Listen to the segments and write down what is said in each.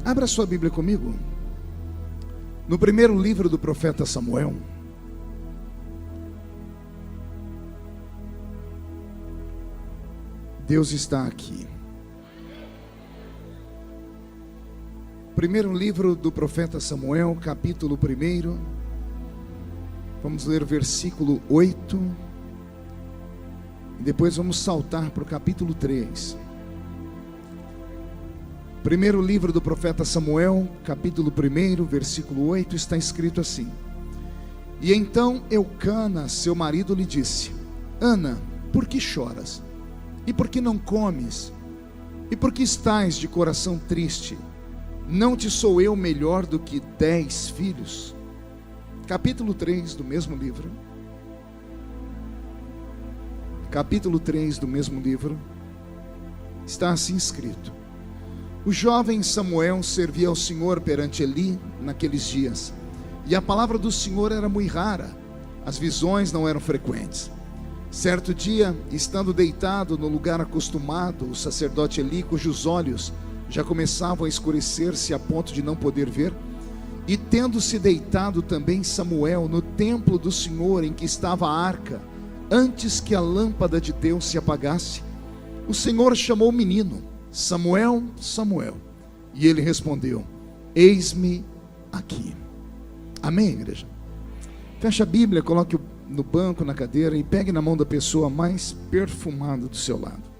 Abra sua Bíblia comigo. No primeiro livro do profeta Samuel. Deus está aqui. Primeiro livro do profeta Samuel, capítulo 1. Vamos ler o versículo 8. E depois vamos saltar para o capítulo 3. Primeiro livro do profeta Samuel, capítulo 1, versículo 8, está escrito assim: E então Eucana, seu marido, lhe disse: Ana, por que choras? E por que não comes? E por que estás de coração triste? Não te sou eu melhor do que 10 filhos? Capítulo 3 do mesmo livro. Capítulo 3 do mesmo livro. Está assim escrito: O jovem Samuel servia ao Senhor perante Eli naqueles dias, e a palavra do Senhor era muito rara, as visões não eram frequentes. Certo dia, estando deitado no lugar acostumado, o sacerdote Eli, cujos olhos já começavam a escurecer-se a ponto de não poder ver, e tendo-se deitado também Samuel no templo do Senhor em que estava a arca, antes que a lâmpada de Deus se apagasse, o Senhor chamou o menino: Samuel, Samuel. E ele respondeu: Eis-me aqui. Amém, igreja? Feche a Bíblia, coloque no banco, na cadeira, e pegue na mão da pessoa mais perfumada do seu lado.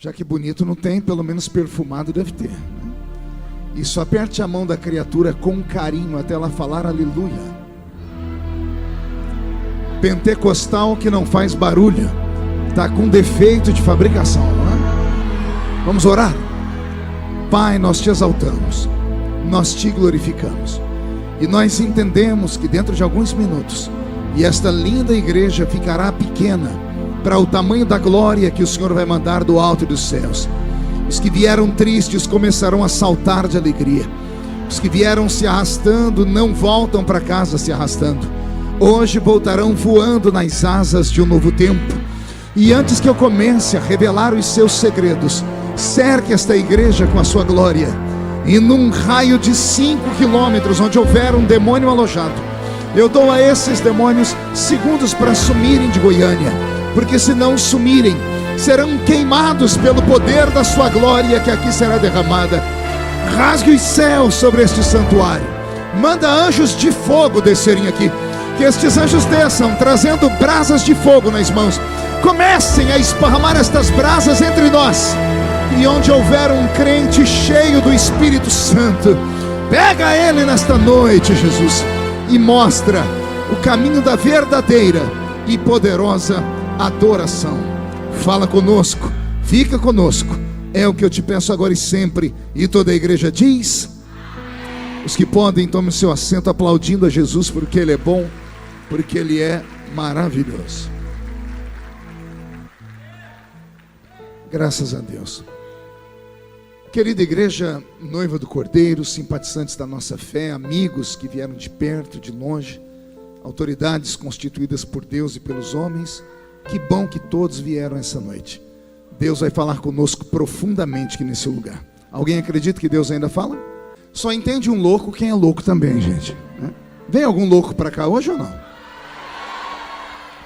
Já que bonito não tem, pelo menos perfumado deve ter, né? Isso, aperte a mão da criatura com carinho até ela falar aleluia. Pentecostal que não faz barulho está com defeito de fabricação, não é? Vamos orar? Pai, nós te exaltamos, nós te glorificamos, e nós entendemos que dentro de alguns minutos, e esta linda igreja ficará pequena para o tamanho da glória que o Senhor vai mandar do alto dos céus. Os que vieram tristes começarão a saltar de alegria. Os que vieram se arrastando não voltam para casa se arrastando. Hoje voltarão voando nas asas de um novo tempo. E antes que eu comece a revelar os seus segredos, cerque esta igreja com a sua glória. E num raio de 5 quilômetros, onde houver um demônio alojado, eu dou a esses demônios segundos para sumirem de Goiânia, porque se não sumirem, serão queimados pelo poder da sua glória que aqui será derramada. Rasgue os céus sobre este santuário. Manda anjos de fogo descerem aqui. Que estes anjos desçam trazendo brasas de fogo nas mãos. Comecem a esparramar estas brasas entre nós. E onde houver um crente cheio do Espírito Santo, pega ele nesta noite, Jesus, e mostra o caminho da verdadeira e poderosa adoração. Fala conosco, fica conosco, é o que eu te peço agora e sempre. E toda a igreja diz: os que podem, tomem o seu assento aplaudindo a Jesus, porque Ele é bom, porque Ele é maravilhoso. Graças a Deus. Querida igreja, noiva do Cordeiro, simpatizantes da nossa fé, amigos que vieram de perto, de longe, autoridades constituídas por Deus e pelos homens, que bom que todos vieram essa noite. Deus vai falar conosco profundamente aqui nesse lugar. Alguém acredita que Deus ainda fala? Só entende um louco quem é louco também, gente, né? Vem algum louco para cá hoje ou não?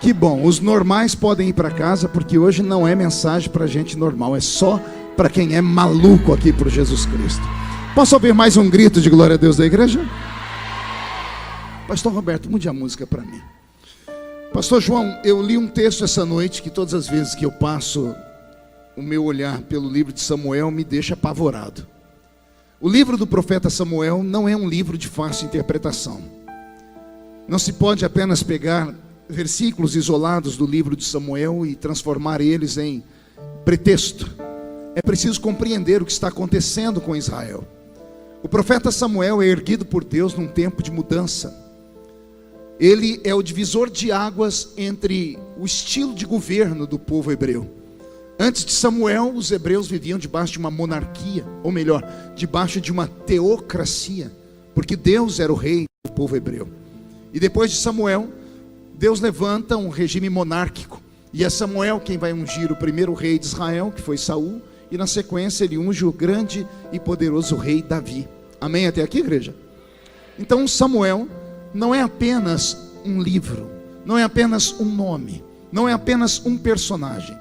Que bom, os normais podem ir para casa, porque hoje não é mensagem para gente normal, é só para quem é maluco aqui por Jesus Cristo. Posso ouvir mais um grito de glória a Deus da igreja? Pastor Roberto, mude a música para mim. Pastor João, eu li um texto essa noite que todas as vezes que eu passo o meu olhar pelo livro de Samuel me deixa apavorado. O livro do profeta Samuel não é um livro de fácil interpretação. Não se pode apenas pegar versículos isolados do livro de Samuel e transformar eles em pretexto. É preciso compreender o que está acontecendo com Israel. O profeta Samuel é erguido por Deus num tempo de mudança. Ele é o divisor de águas entre o estilo de governo do povo hebreu. Antes de Samuel, os hebreus viviam debaixo de uma monarquia, ou melhor, debaixo de uma teocracia, porque Deus era o rei do povo hebreu. E depois de Samuel, Deus levanta um regime monárquico, e é Samuel quem vai ungir o primeiro rei de Israel, que foi Saul, e na sequência ele unge o grande e poderoso rei Davi. Amém até aqui, igreja? Então Samuel não é apenas um livro, não é apenas um nome, não é apenas um personagem.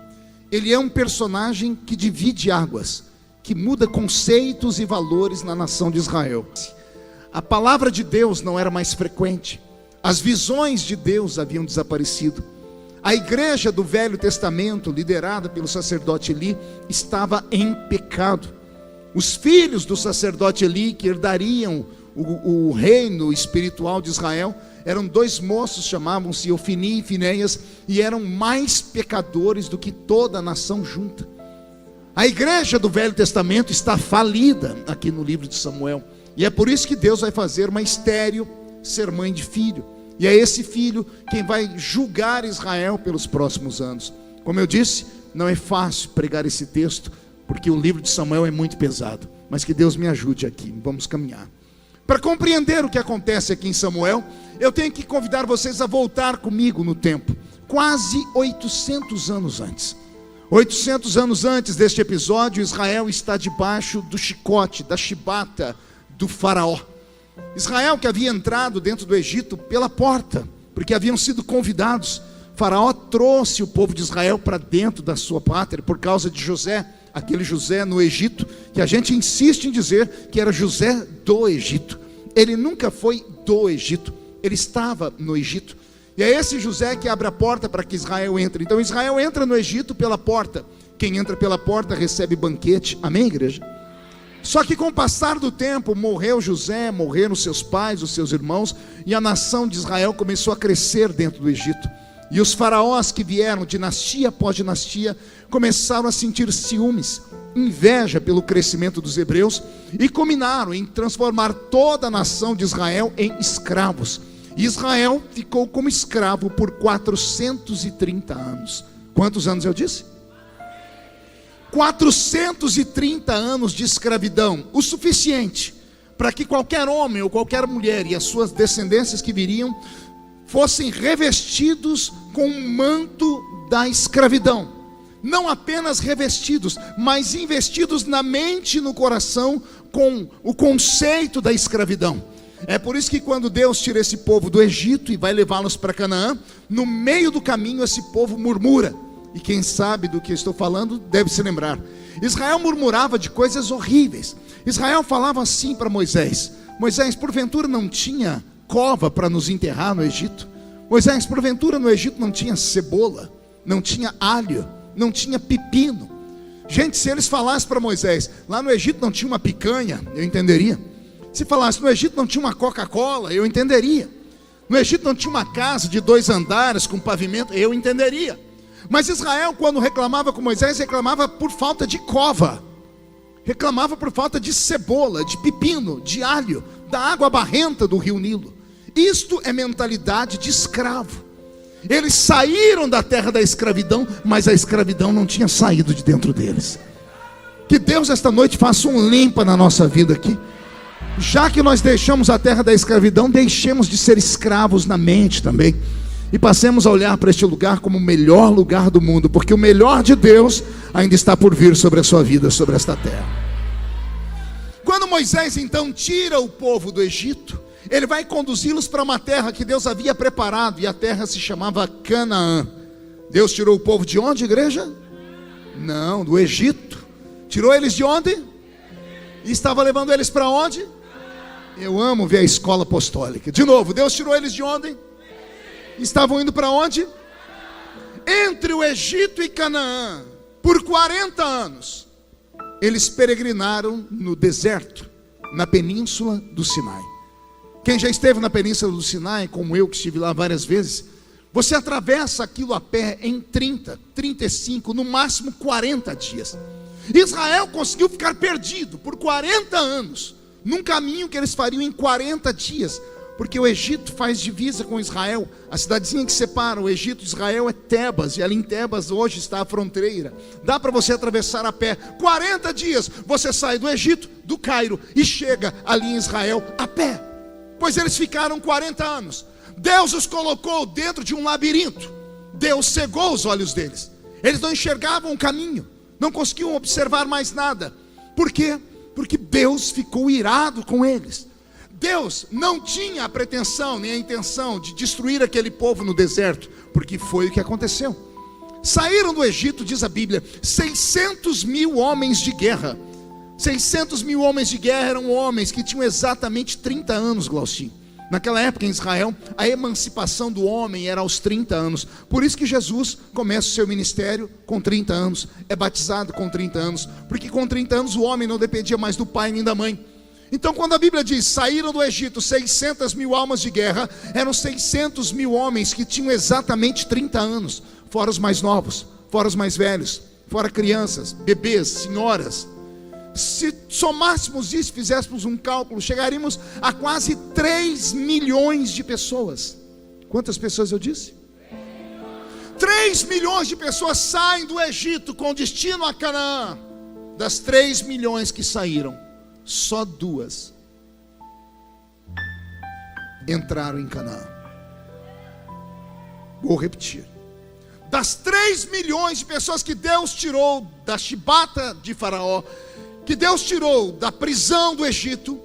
Ele é um personagem que divide águas, que muda conceitos e valores na nação de Israel. A palavra de Deus não era mais frequente, as visões de Deus haviam desaparecido. A igreja do Velho Testamento, liderada pelo sacerdote Eli, estava em pecado. Os filhos do sacerdote Eli, que herdariam o reino espiritual de Israel, eram dois moços, chamavam-se Ofni e Finéias, e eram mais pecadores do que toda a nação junta. A igreja do Velho Testamento está falida aqui no livro de Samuel, e é por isso que Deus vai fazer uma estéril ser mãe de filho. E é esse filho quem vai julgar Israel pelos próximos anos. Como eu disse, não é fácil pregar esse texto, porque o livro de Samuel é muito pesado. Mas que Deus me ajude aqui, vamos caminhar. Para compreender o que acontece aqui em Samuel, eu tenho que convidar vocês a voltar comigo no tempo. Quase 800 anos antes. 800 anos antes deste episódio, Israel está debaixo do chicote, da chibata do faraó. Israel, que havia entrado dentro do Egito pela porta, porque haviam sido convidados. Faraó trouxe o povo de Israel para dentro da sua pátria por causa de José, aquele José no Egito, que a gente insiste em dizer que era José do Egito. Ele nunca foi do Egito, ele estava no Egito. E é esse José que abre a porta para que Israel entre. Então Israel entra no Egito pela porta. Quem entra pela porta recebe banquete. Amém, igreja? Só que com o passar do tempo, morreu José, morreram seus pais, os seus irmãos, e a nação de Israel começou a crescer dentro do Egito. E os faraós que vieram dinastia após dinastia começaram a sentir ciúmes, inveja pelo crescimento dos hebreus, e combinaram em transformar toda a nação de Israel em escravos. E Israel ficou como escravo por 430 anos. Quantos anos eu disse? 430 anos de escravidão, o suficiente para que qualquer homem ou qualquer mulher e as suas descendências que viriam fossem revestidos com o manto da escravidão. Não apenas revestidos, mas investidos na mente e no coração com o conceito da escravidão. É por isso que quando Deus tira esse povo do Egito e vai levá-los para Canaã, no meio do caminho esse povo murmura. E quem sabe do que eu estou falando deve se lembrar. Israel murmurava de coisas horríveis. Israel falava assim para Moisés: Moisés, porventura não tinha cova para nos enterrar no Egito? Moisés, porventura no Egito não tinha cebola, não tinha alho, não tinha pepino? Gente, se eles falassem para Moisés, lá no Egito não tinha uma picanha, eu entenderia. Se falasse, no Egito não tinha uma Coca-Cola, eu entenderia. No Egito não tinha uma casa de 2 andares com pavimento, eu entenderia. Mas Israel, quando reclamava com Moisés, reclamava por falta de cova, reclamava por falta de cebola, de pepino, de alho, da água barrenta do rio Nilo. Isto é mentalidade de escravo. Eles saíram da terra da escravidão, mas a escravidão não tinha saído de dentro deles. Que Deus esta noite faça um limpa na nossa vida aqui. Já que nós deixamos a terra da escravidão, deixemos de ser escravos na mente também, e passemos a olhar para este lugar como o melhor lugar do mundo, porque o melhor de Deus ainda está por vir sobre a sua vida, sobre esta terra. Quando Moisés então tira o povo do Egito, ele vai conduzi-los para uma terra que Deus havia preparado, e a terra se chamava Canaã. Deus tirou o povo de onde, igreja? Não, do Egito. Tirou eles de onde? E estava levando eles para onde? Eu amo ver a escola apostólica. De novo, Deus tirou eles de onde? Estavam indo para onde? Entre o Egito e Canaã, por 40 anos, eles peregrinaram no deserto, na península do Sinai. Quem já esteve na península do Sinai, como eu que estive lá várias vezes, você atravessa aquilo a pé em 30, 35, no máximo 40 dias. Israel conseguiu ficar perdido por 40 anos, num caminho que eles fariam em 40 dias, porque o Egito faz divisa com Israel. A cidadezinha que separa o Egito de Israel é Tebas, e ali em Tebas hoje está a fronteira. Dá para você atravessar a pé, 40 dias, você sai do Egito, do Cairo, e chega ali em Israel a pé. Pois eles ficaram 40 anos. Deus os colocou dentro de um labirinto. Deus cegou os olhos deles. Eles não enxergavam o caminho, não conseguiam observar mais nada. Por quê? Porque Deus ficou irado com eles. Deus não tinha a pretensão nem a intenção de destruir aquele povo no deserto, porque foi o que aconteceu. Saíram do Egito, diz a Bíblia, 600 mil homens de guerra. 600 mil homens de guerra eram homens que tinham exatamente 30 anos, Glaucinho. Naquela época em Israel, a emancipação do homem era aos 30 anos. Por isso que Jesus começa o seu ministério com 30 anos. É batizado com 30 anos. Porque com 30 anos o homem não dependia mais do pai nem da mãe. Então quando a Bíblia diz, saíram do Egito 600 mil almas de guerra, eram 600 mil homens que tinham exatamente 30 anos. Fora os mais novos, fora os mais velhos, fora crianças, bebês, senhoras. Se somássemos isso, fizéssemos um cálculo, chegaríamos a quase 3 milhões de pessoas. Quantas pessoas eu disse? 3 milhões de pessoas saem do Egito com destino a Canaã. Das 3 milhões que saíram, só 2 entraram em Canaã. Vou repetir. Das 3 milhões de pessoas que Deus tirou da chibata de Faraó, que Deus tirou da prisão do Egito,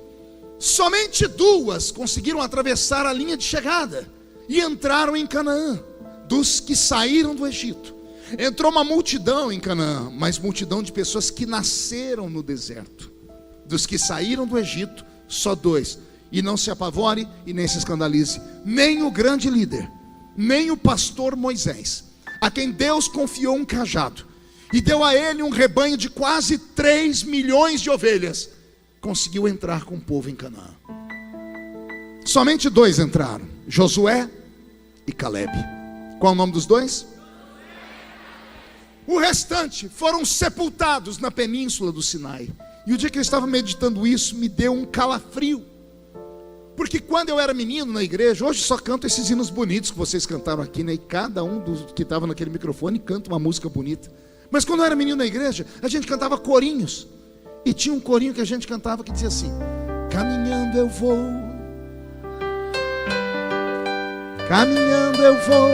somente 2 conseguiram atravessar a linha de chegada e entraram em Canaã. Dos que saíram do Egito, entrou uma multidão em Canaã, mas multidão de pessoas que nasceram no deserto. Dos que saíram do Egito, só 2. E não se apavore e nem se escandalize, nem o grande líder, nem o pastor Moisés, a quem Deus confiou um cajado e deu a ele um rebanho de quase 3 milhões de ovelhas, conseguiu entrar com o povo em Canaã. Somente 2 entraram, Josué e Caleb. Qual é o nome dos 2? O restante foram sepultados na península do Sinai. E o dia que eu estava meditando isso, me deu um calafrio. Porque quando eu era menino na igreja, hoje só canto esses hinos bonitos que vocês cantaram aqui, né? E cada um dos que estava naquele microfone canta uma música bonita. Mas quando eu era menino na igreja, a gente cantava corinhos. E tinha um corinho que a gente cantava que dizia assim: caminhando eu vou, caminhando eu vou,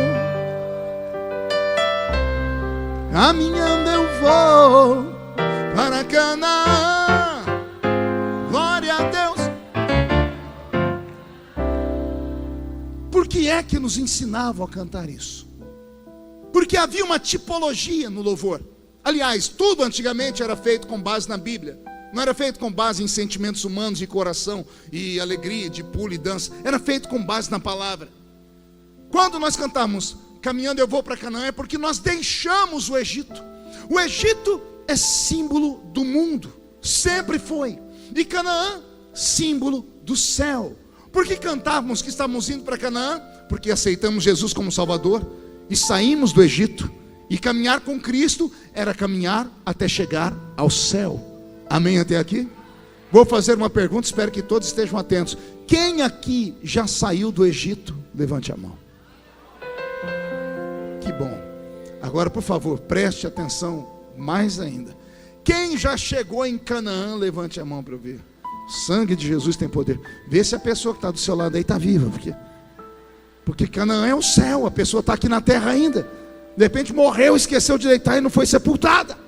caminhando eu vou para Canaã, glória a Deus. Por que é que nos ensinavam a cantar isso? Porque havia uma tipologia no louvor. Aliás, tudo antigamente era feito com base na Bíblia. Não era feito com base em sentimentos humanos de coração e alegria, de pulo e dança. Era feito com base na palavra. Quando nós cantamos caminhando eu vou para Canaã, é porque nós deixamos o Egito. O Egito é símbolo do mundo, sempre foi. E Canaã, símbolo do céu. Por que cantávamos que estávamos indo para Canaã? Porque aceitamos Jesus como Salvador e saímos do Egito. E caminhar com Cristo era caminhar até chegar ao céu. Amém até aqui? Vou fazer uma pergunta, espero que todos estejam atentos. Quem aqui já saiu do Egito? Levante a mão. Que bom. Agora, por favor, preste atenção mais ainda. Quem já chegou em Canaã? Levante a mão para eu ver. O sangue de Jesus tem poder. Vê se a pessoa que está do seu lado aí está viva. Porque Canaã é o céu. A pessoa está aqui na terra ainda. De repente morreu, esqueceu de deitar e não foi sepultada.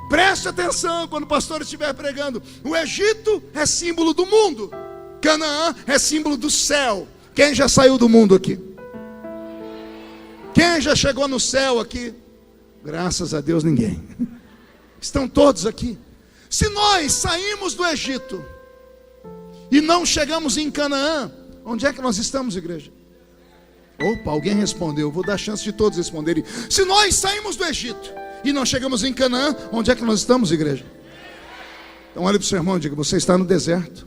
Preste atenção quando o pastor estiver pregando. O Egito é símbolo do mundo. Canaã é símbolo do céu. Quem já saiu do mundo aqui? Quem já chegou no céu aqui? Graças a Deus ninguém. Estão todos aqui. Se nós saímos do Egito e não chegamos em Canaã, onde é que nós estamos, igreja? Opa, alguém respondeu. Vou dar chance de todos responderem. Se nós saímos do Egito e não chegamos em Canaã, onde é que nós estamos, igreja? Então olha para o seu irmão e diga: você está no deserto.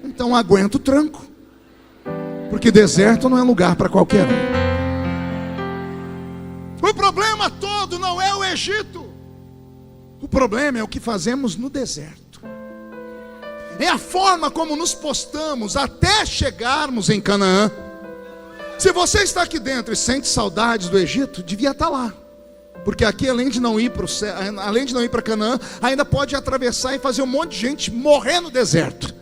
Então aguenta o tranco, porque deserto não é lugar para qualquer um. O problema todo não é o Egito. O problema é o que fazemos no deserto. É a forma como nos postamos até chegarmos em Canaã. Se você está aqui dentro e sente saudades do Egito, devia estar lá. Porque aqui, além de não ir para o céu, além de não ir para Canaã, ainda pode atravessar e fazer um monte de gente morrer no deserto.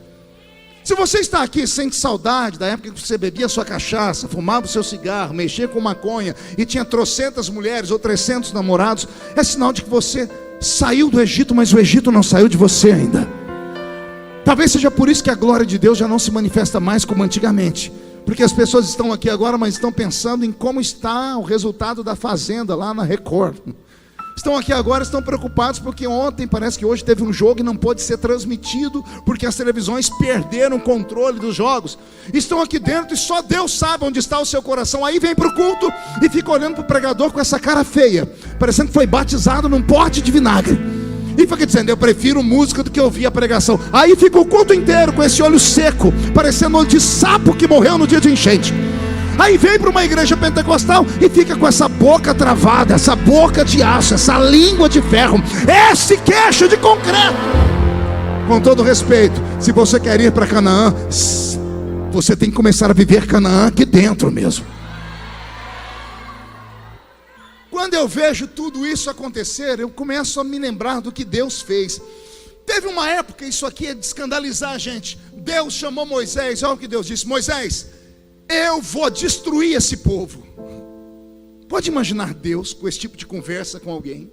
Se você está aqui e sente saudade da época que você bebia sua cachaça, fumava o seu cigarro, mexia com maconha e tinha trocentas mulheres ou 300 namorados, é sinal de que você saiu do Egito, mas o Egito não saiu de você ainda. Talvez seja por isso que a glória de Deus já não se manifesta mais como antigamente, porque as pessoas estão aqui agora, mas estão pensando em como está o resultado da Fazenda lá na Record. Estão aqui agora, estão preocupados porque ontem, parece que hoje teve um jogo e não pôde ser transmitido, porque as televisões perderam o controle dos jogos. Estão aqui dentro e só Deus sabe onde está o seu coração. Aí vem para o culto e fica olhando para o pregador com essa cara feia, parecendo que foi batizado num pote de vinagre. E fica dizendo, eu prefiro música do que ouvir a pregação. Aí fica o culto inteiro com esse olho seco, parecendo olho de sapo que morreu no dia de enchente. Aí vem para uma igreja pentecostal e fica com essa boca travada, essa boca de aço, essa língua de ferro, esse queixo de concreto. Com todo respeito, se você quer ir para Canaã, você tem que começar a viver Canaã aqui dentro mesmo. Quando eu vejo tudo isso acontecer, eu começo a me lembrar do que Deus fez. Teve uma época, isso aqui é de escandalizar a gente. Deus chamou Moisés, olha o que Deus disse: Moisés, eu vou destruir esse povo. Pode imaginar Deus com esse tipo de conversa com alguém?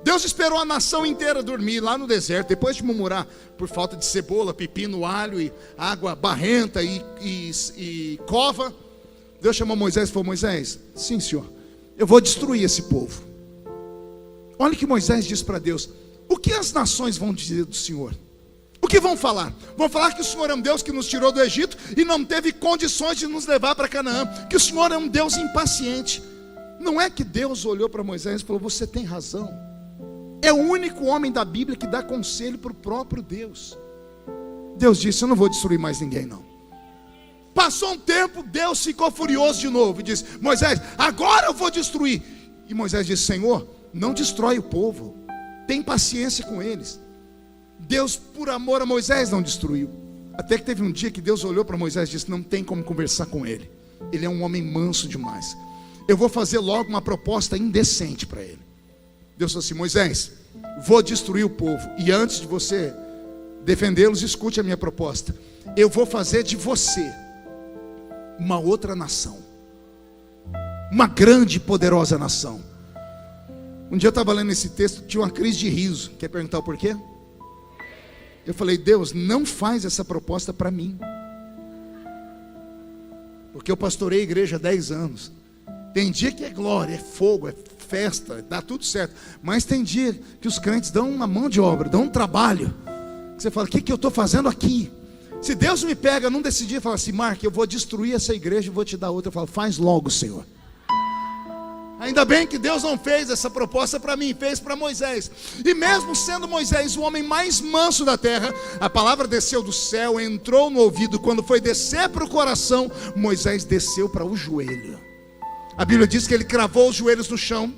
Deus esperou a nação inteira dormir lá no deserto, depois de murmurar por falta de cebola, pepino, alho e água barrenta e cova. Deus chamou Moisés e falou: Moisés, sim senhor, eu vou destruir esse povo. Olha o que Moisés diz para Deus: o que as nações vão dizer do Senhor? O que vão falar? Vão falar que o Senhor é um Deus que nos tirou do Egito e não teve condições de nos levar para Canaã, que o Senhor é um Deus impaciente. Não é que Deus olhou para Moisés e falou: você tem razão. É o único homem da Bíblia que dá conselho para o próprio Deus. Deus disse: eu não vou destruir mais ninguém não. Passou um tempo, Deus ficou furioso de novo e disse: Moisés, agora eu vou destruir. E Moisés disse: Senhor, não destrói o povo, tem paciência com eles. Deus, por amor a Moisés, não destruiu. Até que teve um dia que Deus olhou para Moisés e disse: não tem como conversar com ele, ele é um homem manso demais. Eu vou fazer logo uma proposta indecente para ele. Deus falou assim: Moisés, vou destruir o povo, e antes de você defendê-los, escute a minha proposta. Eu vou fazer de você uma outra nação, uma grande e poderosa nação. Um dia eu estava lendo esse texto, tinha uma crise de riso. Quer perguntar o porquê? Eu falei: Deus, não faz essa proposta para mim, porque eu pastorei a igreja há 10 anos. Tem dia que é glória, é fogo, é festa, dá tudo certo. Mas tem dia que os crentes dão uma mão de obra, dão um trabalho, que você fala: o que eu estou fazendo aqui? Se Deus me pega num desse dia e fala assim: Mark, eu vou destruir essa igreja e vou te dar outra, eu falo: faz logo, Senhor. Ainda bem que Deus não fez essa proposta para mim, fez para Moisés. E mesmo sendo Moisés o homem mais manso da terra, a palavra desceu do céu, entrou no ouvido. Quando foi descer para o coração, Moisés desceu para o joelho. A Bíblia diz que ele cravou os joelhos no chão,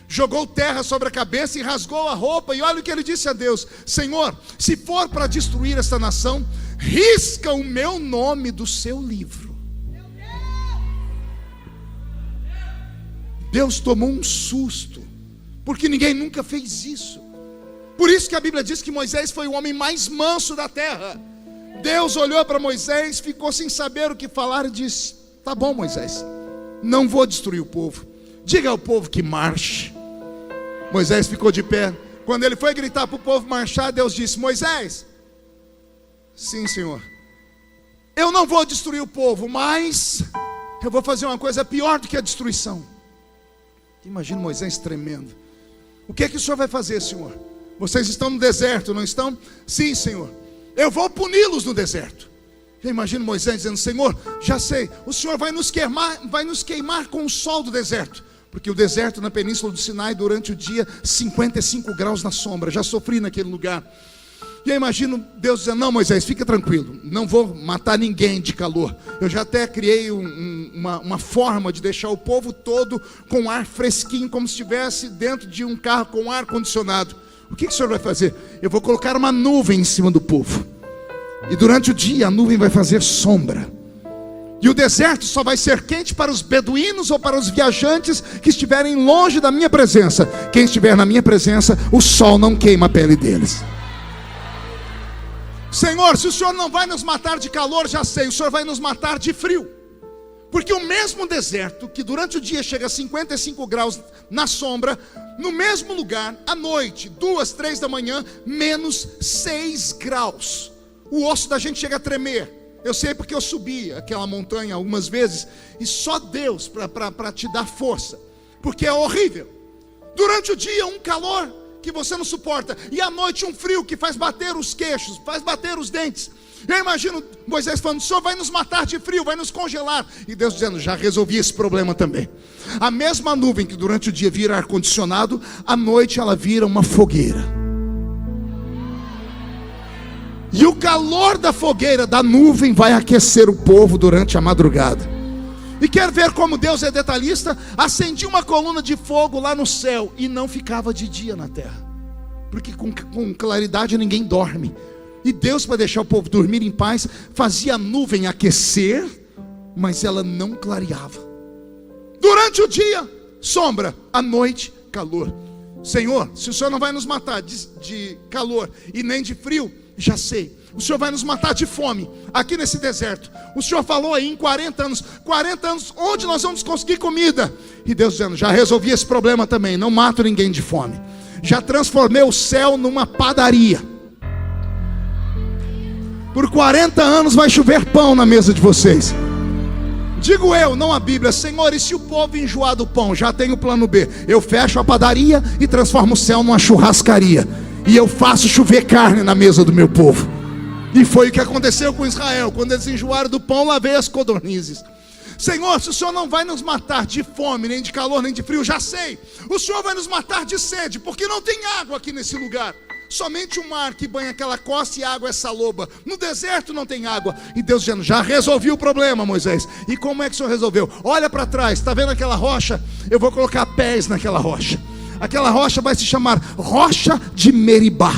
jogou terra sobre a cabeça e rasgou a roupa. E olha o que ele disse a Deus: Senhor, se for para destruir esta nação, risca o meu nome do seu livro. Deus tomou um susto, porque ninguém nunca fez isso. Por isso que a Bíblia diz que Moisés foi o homem mais manso da terra. Deus olhou para Moisés, ficou sem saber o que falar e disse: tá bom, Moisés, não vou destruir o povo, diga ao povo que marche. Moisés ficou de pé. Quando ele foi gritar para o povo marchar, Deus disse: Moisés, sim senhor, eu não vou destruir o povo, mas eu vou fazer uma coisa pior do que a destruição. Imagina Moisés tremendo. O que é que o senhor vai fazer, Senhor? Vocês estão no deserto, não estão? Sim, Senhor, eu vou puni-los no deserto. Eu imagino Moisés dizendo: Senhor, já sei, o Senhor vai nos queimar com o sol do deserto. Porque o deserto na península do Sinai, durante o dia, 55 graus na sombra. Já sofri naquele lugar. E eu imagino Deus dizendo: não, Moisés, fica tranquilo, não vou matar ninguém de calor. Eu já até criei uma forma de deixar o povo todo com ar fresquinho, como se estivesse dentro de um carro com ar condicionado. O que o senhor vai fazer? Eu vou colocar uma nuvem em cima do povo, e durante o dia a nuvem vai fazer sombra. E o deserto só vai ser quente para os beduínos ou para os viajantes que estiverem longe da minha presença. Quem estiver na minha presença, o sol não queima a pele deles. Senhor, se o Senhor não vai nos matar de calor, já sei, o Senhor vai nos matar de frio. Porque o mesmo deserto, que durante o dia chega a 55 graus na sombra, no mesmo lugar, à noite, 2, 3 da manhã, menos 6 graus. O osso da gente chega a tremer. Eu sei porque eu subi aquela montanha algumas vezes, e só Deus para te dar força, porque é horrível. Durante o dia um calor que você não suporta, e à noite um frio que faz bater os queixos, faz bater os dentes. Eu imagino Moisés falando: o Senhor vai nos matar de frio, vai nos congelar. E Deus dizendo: já resolvi esse problema também. A mesma nuvem que durante o dia vira ar-condicionado, à noite ela vira uma fogueira. E o calor da fogueira, da nuvem, vai aquecer o povo durante a madrugada. E quer ver como Deus é detalhista? Acendia uma coluna de fogo lá no céu, e não ficava de dia na terra, porque com claridade ninguém dorme. E Deus, para deixar o povo dormir em paz, fazia a nuvem aquecer, mas ela não clareava. Durante o dia, sombra; à noite, calor. Senhor, se o Senhor não vai nos matar de calor e nem de frio, já sei, o Senhor vai nos matar de fome, aqui nesse deserto. O Senhor falou aí em 40 anos, onde nós vamos conseguir comida? E Deus dizendo: já resolvi esse problema também, não mato ninguém de fome. Já transformei o céu numa padaria. Por 40 anos vai chover pão na mesa de vocês. Digo eu, não a Bíblia: Senhor, e se o povo enjoar do pão? Já tenho o plano B. Eu fecho a padaria e transformo o céu numa churrascaria, e eu faço chover carne na mesa do meu povo. E foi o que aconteceu com Israel. Quando eles enjoaram do pão, lá veio as codornizes. Senhor, se o Senhor não vai nos matar de fome, nem de calor, nem de frio, já sei, o Senhor vai nos matar de sede, porque não tem água aqui nesse lugar. Somente o mar que banha aquela costa, e a água é saloba. No deserto não tem água. E Deus dizendo: já resolvi o problema, Moisés. E como é que o Senhor resolveu? Olha para trás, está vendo aquela rocha? Eu vou colocar pés naquela rocha. Aquela rocha vai se chamar Rocha de Meribá.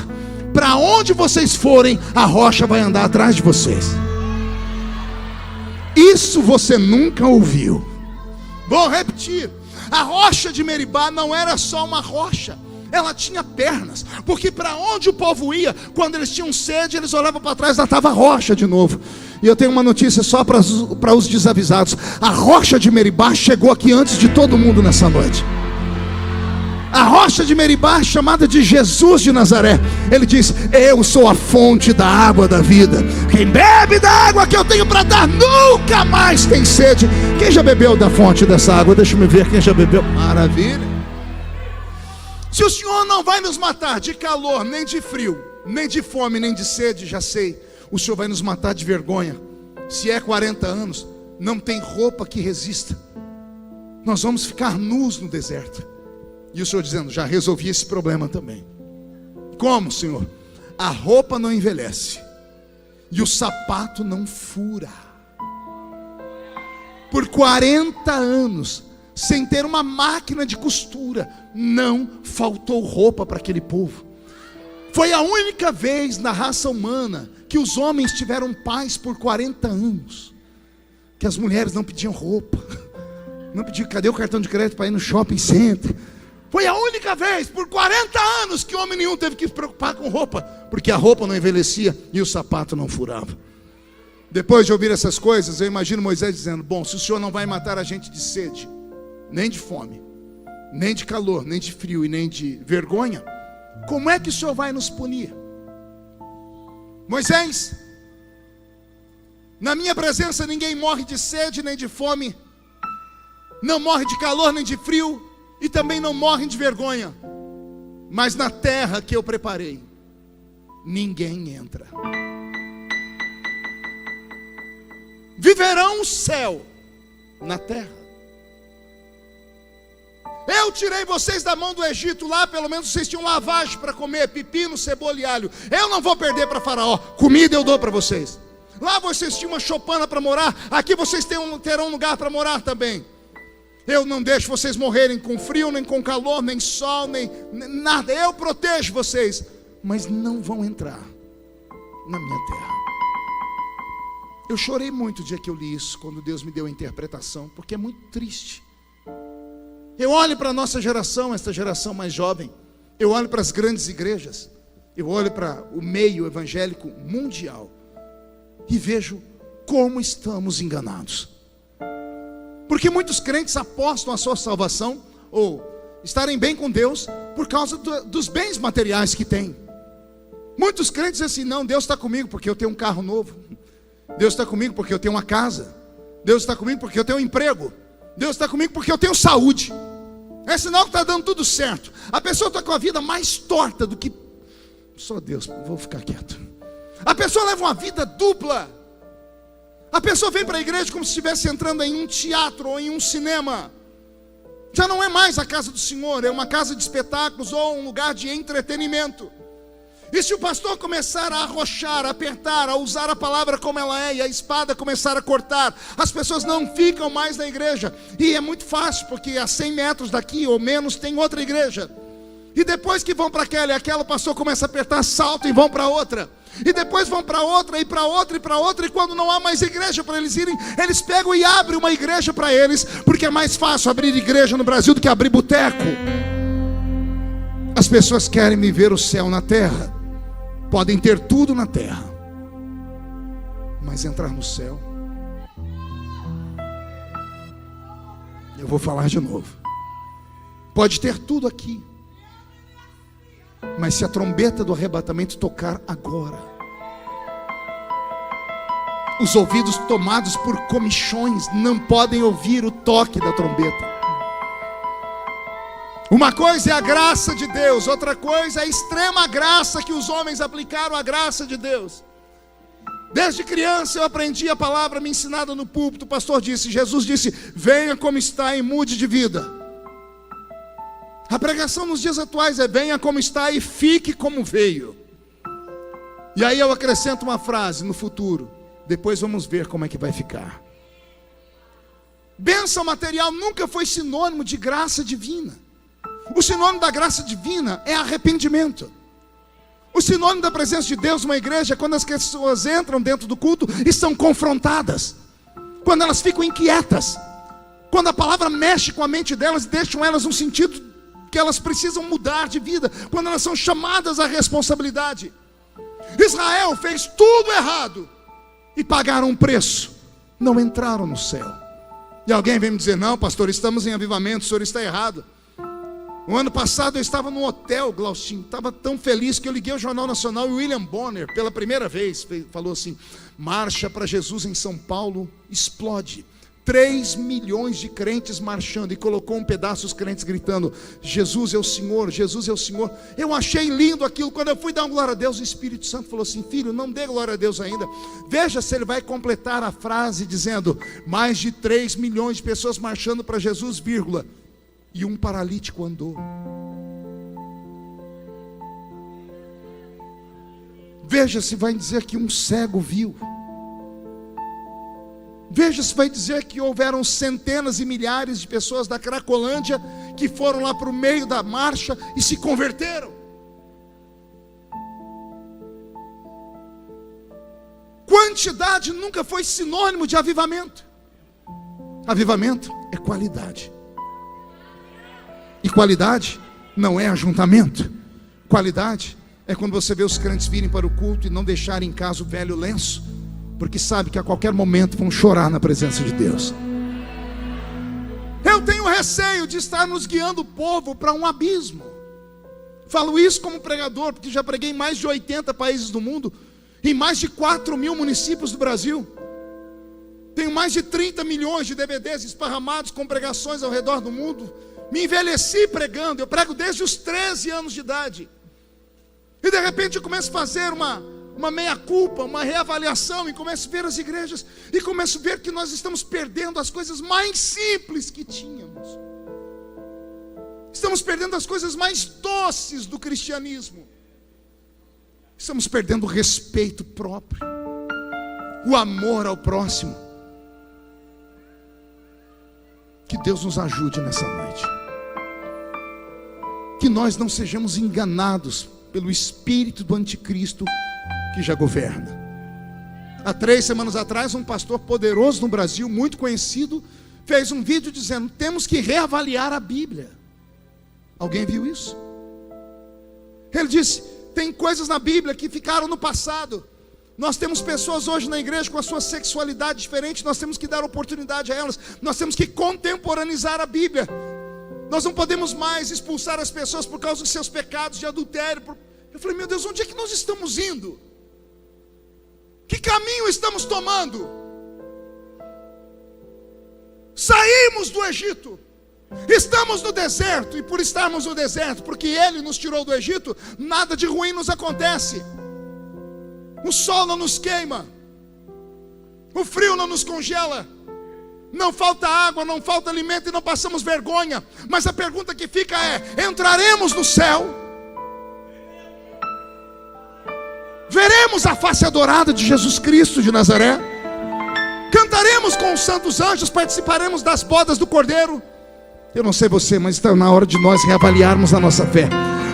Para onde vocês forem, a rocha vai andar atrás de vocês. Isso você nunca ouviu. Vou repetir: a rocha de Meribá não era só uma rocha, ela tinha pernas. Porque para onde o povo ia, quando eles tinham sede, eles olhavam para trás, lá estava a rocha de novo. E eu tenho uma notícia só para os desavisados: a rocha de Meribá chegou aqui antes de todo mundo nessa noite. A rocha de Meribá, chamada de Jesus de Nazaré. Ele diz: eu sou a fonte da água da vida. Quem bebe da água que eu tenho para dar nunca mais tem sede. Quem já bebeu da fonte dessa água? Deixa eu ver quem já bebeu. Maravilha. Se o Senhor não vai nos matar de calor, nem de frio, nem de fome, nem de sede, já sei, o Senhor vai nos matar de vergonha. Se é 40 anos, não tem roupa que resista. Nós vamos ficar nus no deserto. E o Senhor dizendo: já resolvi esse problema também. Como, Senhor? A roupa não envelhece e o sapato não fura. Por 40 anos, sem ter uma máquina de costura, não faltou roupa para aquele povo. Foi a única vez na raça humana que os homens tiveram paz por 40 anos, que as mulheres não pediam roupa, não pediam: cadê o cartão de crédito para ir no shopping center? Foi a única vez por 40 anos que homem nenhum teve que se preocupar com roupa, porque a roupa não envelhecia e o sapato não furava. Depois de ouvir essas coisas, eu imagino Moisés dizendo: bom, se o Senhor não vai matar a gente de sede, nem de fome, nem de calor, nem de frio e nem de vergonha, como é que o Senhor vai nos punir? Moisés, na minha presença ninguém morre de sede nem de fome, não morre de calor nem de frio, e também não morrem de vergonha. Mas na terra que eu preparei, ninguém entra. Viverão o céu na terra. Eu tirei vocês da mão do Egito. Lá pelo menos vocês tinham lavagem para comer, pepino, cebola e alho. Eu não vou perder para Faraó. Comida eu dou para vocês. Lá vocês tinham uma choupana para morar. Aqui vocês terão um lugar para morar também. Eu não deixo vocês morrerem com frio, nem com calor, nem sol, nem nada. Eu protejo vocês, mas não vão entrar na minha terra. Eu chorei muito o dia que eu li isso, quando Deus me deu a interpretação, porque é muito triste. Eu olho para a nossa geração, esta geração mais jovem. Eu olho para as grandes igrejas. Eu olho para o meio evangélico mundial e vejo como estamos enganados. Porque muitos crentes apostam a sua salvação, ou estarem bem com Deus, por causa dos bens materiais que têm. Muitos crentes dizem assim: não, Deus está comigo porque eu tenho um carro novo. Deus está comigo porque eu tenho uma casa. Deus está comigo porque eu tenho um emprego. Deus está comigo porque eu tenho saúde. É sinal que está dando tudo certo. A pessoa está com a vida mais torta do que... Só Deus, vou ficar quieto. A pessoa leva uma vida dupla. A pessoa vem para a igreja como se estivesse entrando em um teatro ou em um cinema. Já não é mais a casa do Senhor, é uma casa de espetáculos ou um lugar de entretenimento. E se o pastor começar a arrochar, a apertar, a usar a palavra como ela é, e a espada começar a cortar, as pessoas não ficam mais na igreja. E é muito fácil, porque a 100 metros daqui ou menos tem outra igreja. E depois que vão para aquela, o pastor começa a apertar, saltam e vão para outra. E depois vão para outra, e para outra, e para outra. E quando não há mais igreja para eles irem, eles pegam e abrem uma igreja para eles. Porque é mais fácil abrir igreja no Brasil do que abrir boteco. As pessoas querem viver o céu na terra. Podem ter tudo na terra, mas entrar no céu... Eu vou falar de novo. Pode ter tudo aqui, mas se a trombeta do arrebatamento tocar agora, os ouvidos tomados por comichões não podem ouvir o toque da trombeta. Uma coisa é a graça de Deus, outra coisa é a extrema graça que os homens aplicaram à graça de Deus. Desde criança eu aprendi a palavra me ensinada no púlpito. O pastor disse, Jesus disse: venha como está e mude de vida. A pregação nos dias atuais é: venha como está e fique como veio. E aí eu acrescento uma frase: no futuro, depois vamos ver como é que vai ficar. Bênção material nunca foi sinônimo de graça divina. O sinônimo da graça divina é arrependimento. O sinônimo da presença de Deus numa igreja é quando as pessoas entram dentro do culto e são confrontadas, quando elas ficam inquietas, quando a palavra mexe com a mente delas e deixam elas num sentido que elas precisam mudar de vida, quando elas são chamadas à responsabilidade. Israel fez tudo errado e pagaram um preço, não entraram no céu. E alguém vem me dizer: não, pastor, estamos em avivamento, o senhor está errado. O ano passado eu estava num hotel, Glaustinho, estava tão feliz que eu liguei ao Jornal Nacional e o William Bonner, pela primeira vez, falou assim: marcha para Jesus em São Paulo explode. 3 milhões de crentes marchando, e colocou um pedaço dos crentes gritando: Jesus é o Senhor, Jesus é o Senhor. Eu achei lindo aquilo. Quando eu fui dar uma glória a Deus, o Espírito Santo falou assim: filho, não dê glória a Deus ainda, veja se ele vai completar a frase dizendo: mais de 3 milhões de pessoas marchando para Jesus, vírgula, e um paralítico andou. Veja se vai dizer que um cego viu. Veja se vai dizer que houveram centenas e milhares de pessoas da Cracolândia que foram lá para o meio da marcha e se converteram. Quantidade nunca foi sinônimo de avivamento. Avivamento é qualidade. E qualidade não é ajuntamento. Qualidade é quando você vê os crentes virem para o culto e não deixarem em casa o velho lenço, porque sabe que a qualquer momento vão chorar na presença de Deus. Eu tenho receio de estar nos guiando o povo para um abismo. Falo isso como pregador, porque já preguei em mais de 80 países do mundo, em mais de 4.000 municípios do Brasil. Tenho mais de 30 milhões de DVDs esparramados com pregações ao redor do mundo. Me envelheci pregando, eu prego desde os 13 anos de idade. E de repente eu começo a fazer uma meia-culpa, uma reavaliação, e começo a ver as igrejas, e começo a ver que nós estamos perdendo as coisas mais simples que tínhamos. Estamos perdendo as coisas mais doces do cristianismo. Estamos perdendo o respeito próprio, o amor ao próximo. Que Deus nos ajude nessa noite. Que nós não sejamos enganados pelo espírito do anticristo que já governa. Há 3 semanas atrás, um pastor poderoso no Brasil, muito conhecido, fez um vídeo dizendo: temos que reavaliar a Bíblia. Alguém viu isso? Ele disse: tem coisas na Bíblia que ficaram no passado. Nós temos pessoas hoje na igreja com a sua sexualidade diferente, nós temos que dar oportunidade a elas, nós temos que contemporaneizar a Bíblia. Nós não podemos mais expulsar as pessoas por causa dos seus pecados de adultério. Eu falei, meu Deus, onde é que nós estamos indo? Que caminho estamos tomando? Saímos do Egito, estamos no deserto, e por estarmos no deserto, porque Ele nos tirou do Egito, nada de ruim nos acontece. O sol não nos queima, o frio não nos congela, não falta água, não falta alimento e não passamos vergonha. Mas a pergunta que fica é: entraremos no céu? Veremos a face adorada de Jesus Cristo de Nazaré? Cantaremos com os santos anjos? Participaremos das bodas do Cordeiro? Eu não sei você, mas está na hora de nós reavaliarmos a nossa fé.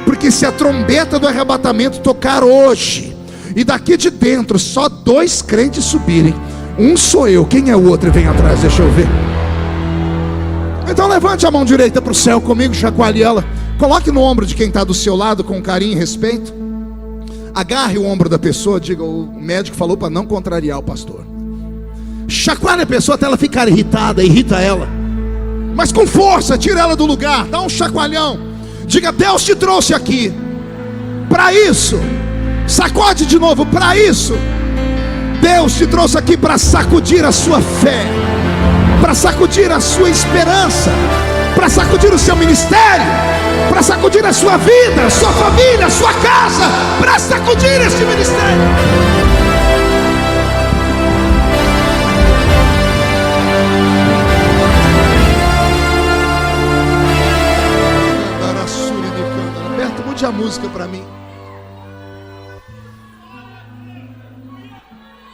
Porque se a trombeta do arrebatamento tocar hoje, e daqui de dentro só 2 crentes subirem, um sou eu, quem é o outro? Vem atrás, deixa eu ver. Então levante a mão direita para o céu comigo, chacoalhe ela, coloque no ombro de quem está do seu lado com carinho e respeito. Agarre o ombro da pessoa, diga: o médico falou para não contrariar o pastor. Chacoalhe a pessoa até ela ficar irritada, irrita ela, mas com força, tira ela do lugar, dá um chacoalhão. Diga: Deus te trouxe aqui para isso. Sacode de novo, para isso. Deus te trouxe aqui para sacudir a sua fé, para sacudir a sua esperança, para sacudir o seu ministério, para sacudir a sua vida, a sua família, a sua casa, para sacudir este ministério. Roberto, mude a música para mim.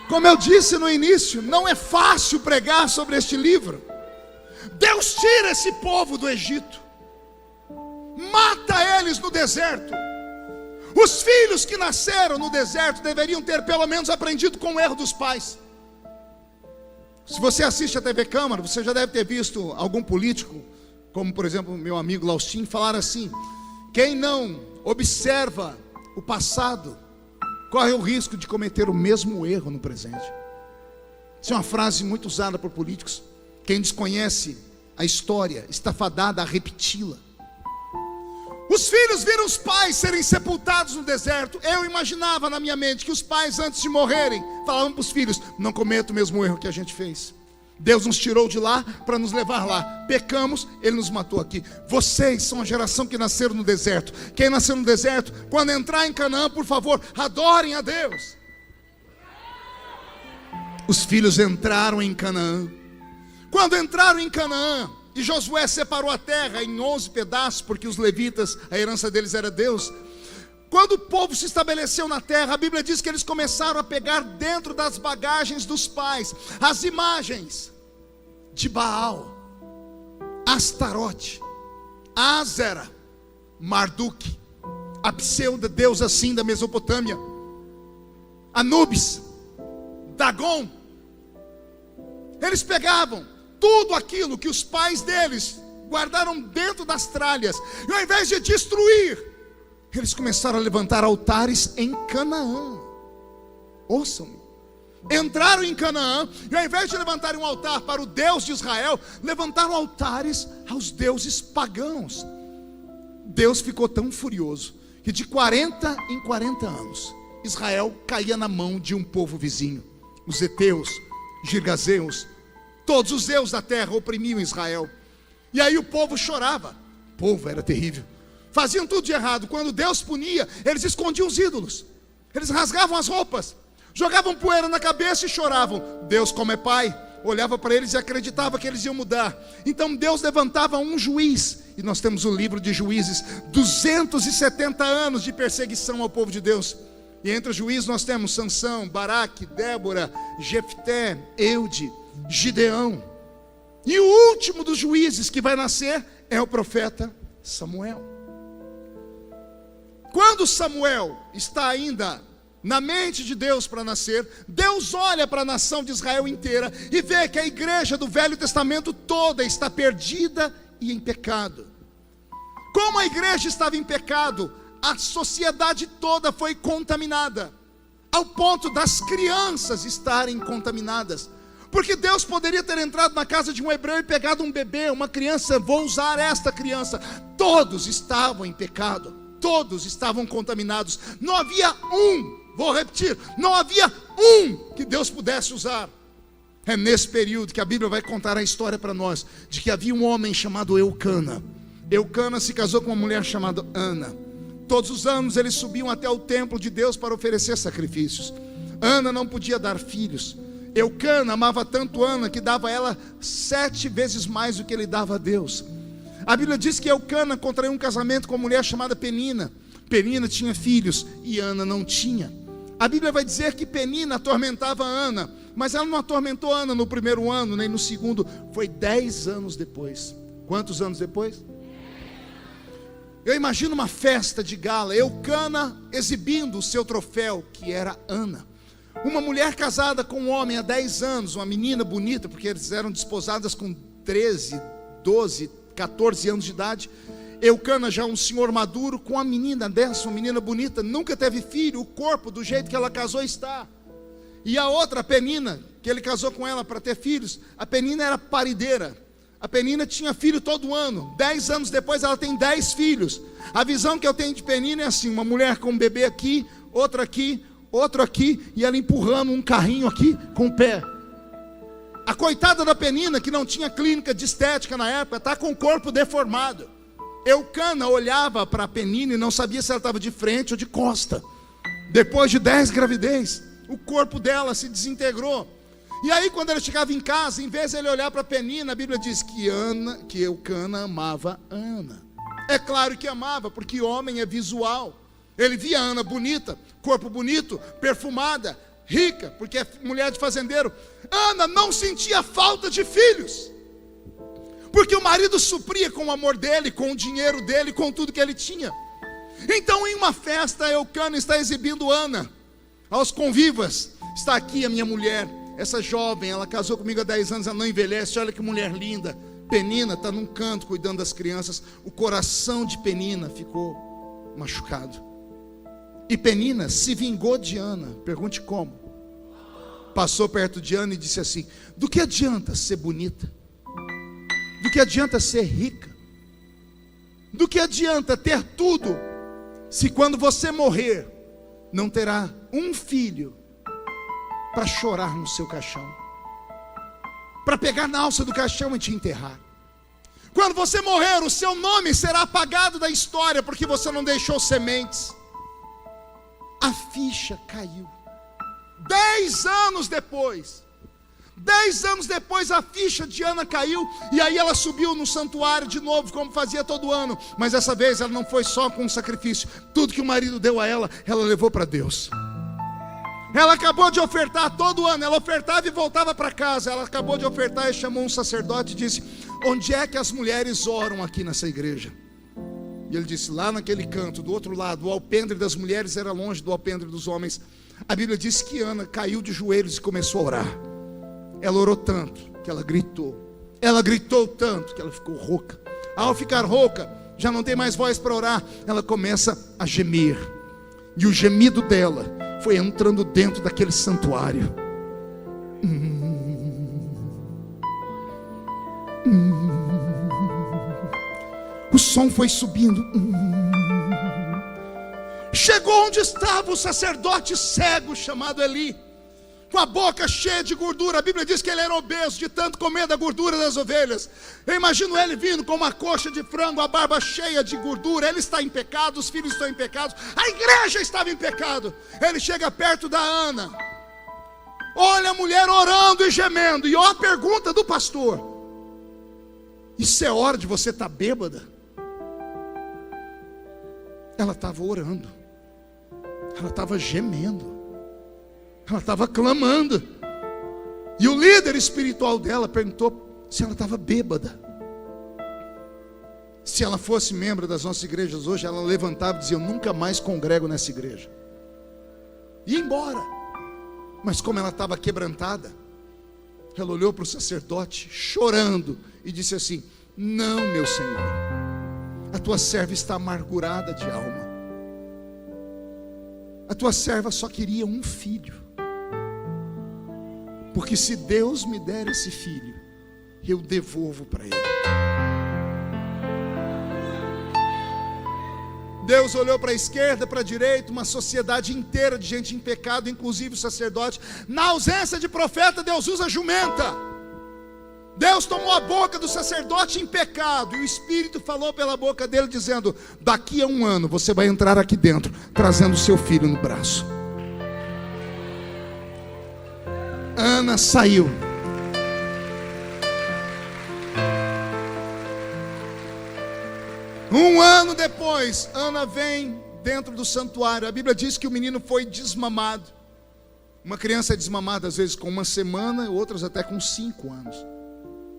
Como eu disse no início, não é fácil pregar sobre este livro. Deus tira esse povo do Egito, mata eles no deserto. Os filhos que nasceram no deserto deveriam ter pelo menos aprendido com o erro dos pais. Se você assiste a TV Câmara, você já deve ter visto algum político, como por exemplo meu amigo Laustin, falar assim: quem não observa o passado corre o risco de cometer o mesmo erro no presente. Isso é uma frase muito usada por políticos. Quem desconhece a história está fadado a repeti-la. Os filhos viram os pais serem sepultados no deserto. Eu imaginava na minha mente que os pais, antes de morrerem, falavam para os filhos: não cometa o mesmo erro que a gente fez. Deus nos tirou de lá para nos levar lá. Pecamos, Ele nos matou aqui. Vocês são a geração que nasceram no deserto. Quem nasceu no deserto, quando entrar em Canaã, por favor, adorem a Deus. Os filhos entraram em Canaã. Quando entraram em Canaã, e Josué separou a terra em 11 pedaços, porque os levitas, a herança deles era Deus. Quando o povo se estabeleceu na terra, a Bíblia diz que eles começaram a pegar dentro das bagagens dos pais as imagens de Baal, Astarote, Ázera, Marduk, a pseudo deusa assim da Mesopotâmia, Anubis, Dagon. Eles pegavam tudo aquilo que os pais deles guardaram dentro das tralhas, e ao invés de destruir, eles começaram a levantar altares em Canaã. Ouçam-me. Entraram em Canaã, e ao invés de levantarem um altar para o Deus de Israel, levantaram altares aos deuses pagãos. Deus ficou tão furioso que de 40 em 40 anos Israel caía na mão de um povo vizinho. Os heteus, girgazeus, todos os deuses da terra oprimiam Israel. E aí o povo chorava. O povo era terrível. Faziam tudo de errado. Quando Deus punia, eles escondiam os ídolos. Eles rasgavam as roupas, jogavam poeira na cabeça e choravam. Deus, como é pai, olhava para eles e acreditava que eles iam mudar. Então Deus levantava um juiz. E nós temos o livro de Juízes. 270 anos de perseguição ao povo de Deus. E entre os juízes nós temos Sansão, Baraque, Débora, Jefté, Eude, Gideão. E o último dos juízes que vai nascer é o profeta Samuel. Quando Samuel está ainda na mente de Deus para nascer, Deus olha para a nação de Israel inteira e vê que a igreja do Velho Testamento toda está perdida e em pecado. Como a igreja estava em pecado, a sociedade toda foi contaminada, ao ponto das crianças estarem contaminadas. Porque Deus poderia ter entrado na casa de um hebreu e pegado um bebê, uma criança, vou usar esta criança. Todos estavam em pecado, todos estavam contaminados. Não havia vou repetir, não havia que Deus pudesse usar. É nesse período que a Bíblia vai contar a história para nós, de que havia um homem chamado Eucana. Eucana se casou com uma mulher chamada Ana. Todos os anos eles subiam até o templo de Deus para oferecer sacrifícios. Ana não podia dar filhos. Eucana amava tanto Ana que dava a ela 7 vezes mais do que ele dava a Deus. A Bíblia diz que Eucana contraiu um casamento com uma mulher chamada Penina. Penina tinha filhos e Ana não tinha. A Bíblia vai dizer que Penina atormentava Ana, mas ela não atormentou Ana no primeiro ano, nem no segundo. Foi 10 anos depois. Quantos anos depois? Eu imagino uma festa de gala, Eucana exibindo o seu troféu, que era Ana. Uma mulher casada com um homem há 10 anos, uma menina bonita, porque eles eram desposadas com 13, 12, 14 anos de idade. Eucana já um senhor maduro, com a menina dessa, uma menina bonita, nunca teve filho, o corpo do jeito que ela casou está. E a outra, a Penina, que ele casou com ela para ter filhos, a Penina era parideira. A Penina tinha filho todo ano. 10 anos depois ela tem 10 filhos. A visão que eu tenho de Penina é assim, uma mulher com um bebê aqui, outra aqui, outro aqui, e ela empurrando um carrinho aqui com o pé. A coitada da Penina, que não tinha clínica de estética na época, está com o corpo deformado. Eucana olhava para a Penina e não sabia se ela estava de frente ou de costa. Depois de 10 gravidez, o corpo dela se desintegrou. E aí quando ele chegava em casa, em vez de ele olhar para a Penina, a Bíblia diz que Eucana amava Ana. É claro que amava, porque homem é visual. Ele via Ana bonita, corpo bonito, perfumada, rica, porque é mulher de fazendeiro. Ana não sentia falta de filhos, porque o marido supria com o amor dele, com o dinheiro dele, com tudo que ele tinha. Então em uma festa, Eucana está exibindo Ana aos convivas. Está aqui a minha mulher, essa jovem, ela casou comigo há 10 anos, ela não envelhece, olha que mulher linda. Penina está num canto cuidando das crianças. O coração de Penina ficou machucado. E Penina se vingou de Ana. Pergunte como. Passou perto de Ana e disse assim: do que adianta ser bonita? Do que adianta ser rica? Do que adianta ter tudo, se quando você morrer, não terá um filho para chorar no seu caixão, para pegar na alça do caixão e te enterrar? Quando você morrer, o seu nome será apagado da história, porque você não deixou sementes. A ficha caiu. 10 anos depois, a ficha de Ana caiu. E aí ela subiu no santuário de novo, como fazia todo ano. Mas dessa vez ela não foi só com um sacrifício. Tudo que o marido deu a ela levou para Deus. Ela acabou de ofertar todo ano. Ela ofertava e voltava para casa. Ela acabou de ofertar e chamou um sacerdote e disse: onde é que as mulheres oram aqui nessa igreja? E ele disse: lá naquele canto, do outro lado. O alpendre das mulheres era longe do alpendre dos homens. A Bíblia diz que Ana caiu de joelhos e começou a orar. Ela orou tanto que ela gritou. Ela gritou tanto que ela ficou rouca. Ao ficar rouca, já não tem mais voz para orar. Ela começa a gemer. E o gemido dela foi entrando dentro daquele santuário. O som foi subindo. Chegou onde estava o sacerdote cego chamado Eli, com a boca cheia de gordura. A Bíblia diz que ele era obeso de tanto comer da gordura das ovelhas. Eu imagino ele vindo com uma coxa de frango, a barba cheia de gordura. Ele está em pecado, os filhos estão em pecado, a igreja estava em pecado. Ele chega perto da Ana, olha a mulher orando e gemendo. E olha a pergunta do pastor: isso é hora de você estar bêbada? Ela estava orando, ela estava gemendo, ela estava clamando. E o líder espiritual dela perguntou se ela estava bêbada. Se ela fosse membro das nossas igrejas hoje, ela levantava e dizia: eu nunca mais congrego nessa igreja, e ia embora. Mas como ela estava quebrantada, ela olhou para o sacerdote chorando e disse assim: não, meu Senhor, a tua serva está amargurada de alma. a tua serva só queria um filho, porque se Deus me der esse filho, eu devolvo para ele. Deus olhou para a esquerda, para a direita, uma sociedade inteira de gente em pecado, inclusive o sacerdote. Na ausência de profeta, Deus usa jumenta. Deus tomou a boca do sacerdote em pecado, e o Espírito falou pela boca dele, dizendo: daqui a 1 ano você vai entrar aqui dentro, trazendo seu filho no braço. Ana saiu. Um ano depois, Ana vem dentro do santuário. A Bíblia diz que o menino foi desmamado. Uma criança é desmamada às vezes com 1 semana, outras até com 5 anos.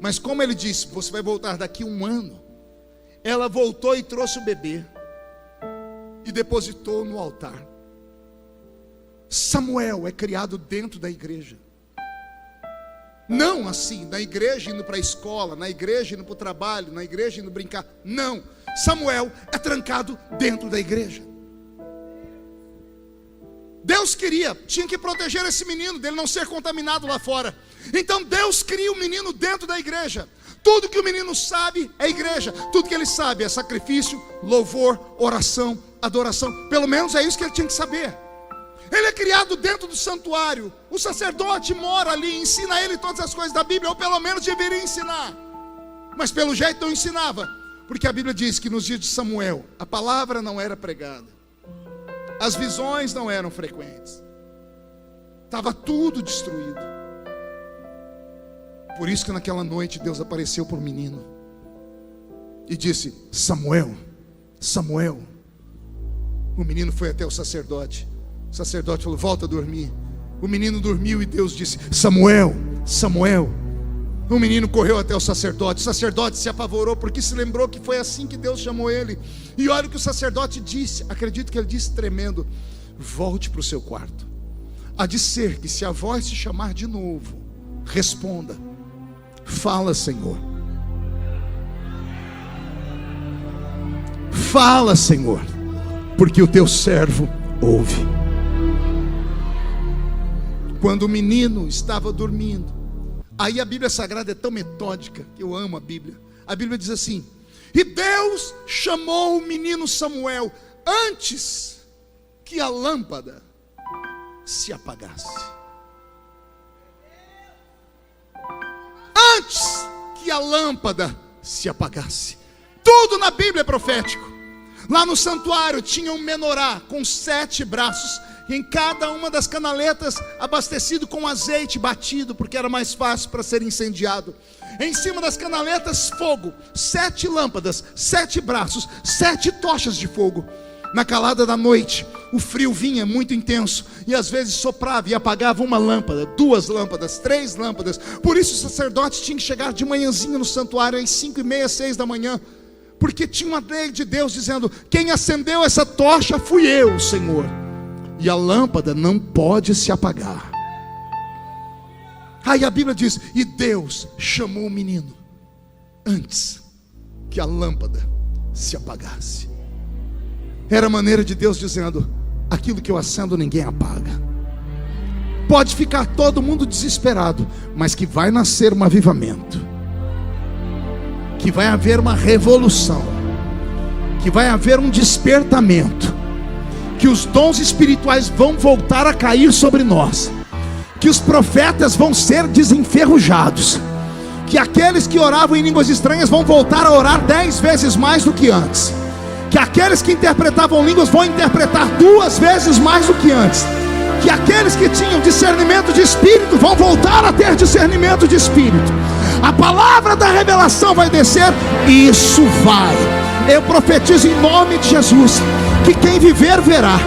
Mas como ele disse, você vai voltar daqui a 1 ano, ela voltou e trouxe o bebê e depositou no altar. Samuel é criado dentro da igreja. Não assim, na igreja indo para a escola, na igreja indo para o trabalho, na igreja indo brincar. Não, Samuel é trancado dentro da igreja. Deus tinha que proteger esse menino, dele não ser contaminado lá fora. Então Deus cria o menino dentro da igreja. Tudo que o menino sabe é igreja. Tudo que ele sabe é sacrifício, louvor, oração, adoração. Pelo menos é isso que ele tinha que saber. Ele é criado dentro do santuário. O sacerdote mora ali, ensina a ele todas as coisas da Bíblia, ou pelo menos deveria ensinar. Mas pelo jeito não ensinava, porque a Bíblia diz que nos dias de Samuel a palavra não era pregada, as visões não eram frequentes, estava tudo destruído. Por isso que naquela noite Deus apareceu para o menino e disse: Samuel, Samuel. O menino foi até o sacerdote. O sacerdote falou: volta a dormir. O menino dormiu e Deus disse: Samuel, Samuel. O menino correu até o sacerdote. O sacerdote se apavorou, porque se lembrou que foi assim que Deus chamou ele. E olha o que o sacerdote disse. Acredito que ele disse tremendo: volte para o seu quarto. Há de ser que se a voz te chamar de novo, responda: fala, Senhor. Fala, Senhor, porque o teu servo ouve. Quando o menino estava dormindo, aí a Bíblia Sagrada é tão metódica, que eu amo a Bíblia. A Bíblia diz assim: e Deus chamou o menino Samuel antes que a lâmpada se apagasse. Antes que a lâmpada se apagasse. Tudo na Bíblia é profético. Lá no santuário tinha um menorá com 7 braços, em cada uma das canaletas abastecido com azeite batido, porque era mais fácil para ser incendiado. Em cima das canaletas, fogo, 7 lâmpadas, 7 braços, 7 tochas de fogo. Na calada da noite, o frio vinha muito intenso, e às vezes soprava e apagava uma lâmpada, 2 lâmpadas, 3 lâmpadas. Por isso o sacerdote tinha que chegar de manhãzinha no santuário, às 5:30, 6 da manhã, porque tinha uma lei de Deus dizendo: quem acendeu essa tocha fui eu, Senhor, e a lâmpada não pode se apagar. Aí a Bíblia diz: e Deus chamou o menino antes que a lâmpada se apagasse. Era a maneira de Deus dizendo: aquilo que eu acendo ninguém apaga. Pode ficar todo mundo desesperado, mas que vai nascer um avivamento, que vai haver uma revolução, que vai haver um despertamento, que os dons espirituais vão voltar a cair sobre nós, que os profetas vão ser desenferrujados, que aqueles que oravam em línguas estranhas vão voltar a orar 10 vezes mais do que antes, que aqueles que interpretavam línguas vão interpretar 2 vezes mais do que antes, que aqueles que tinham discernimento de espírito vão voltar a ter discernimento de espírito. A palavra da revelação vai descer, e isso vai. Eu profetizo em nome de Jesus que quem viver verá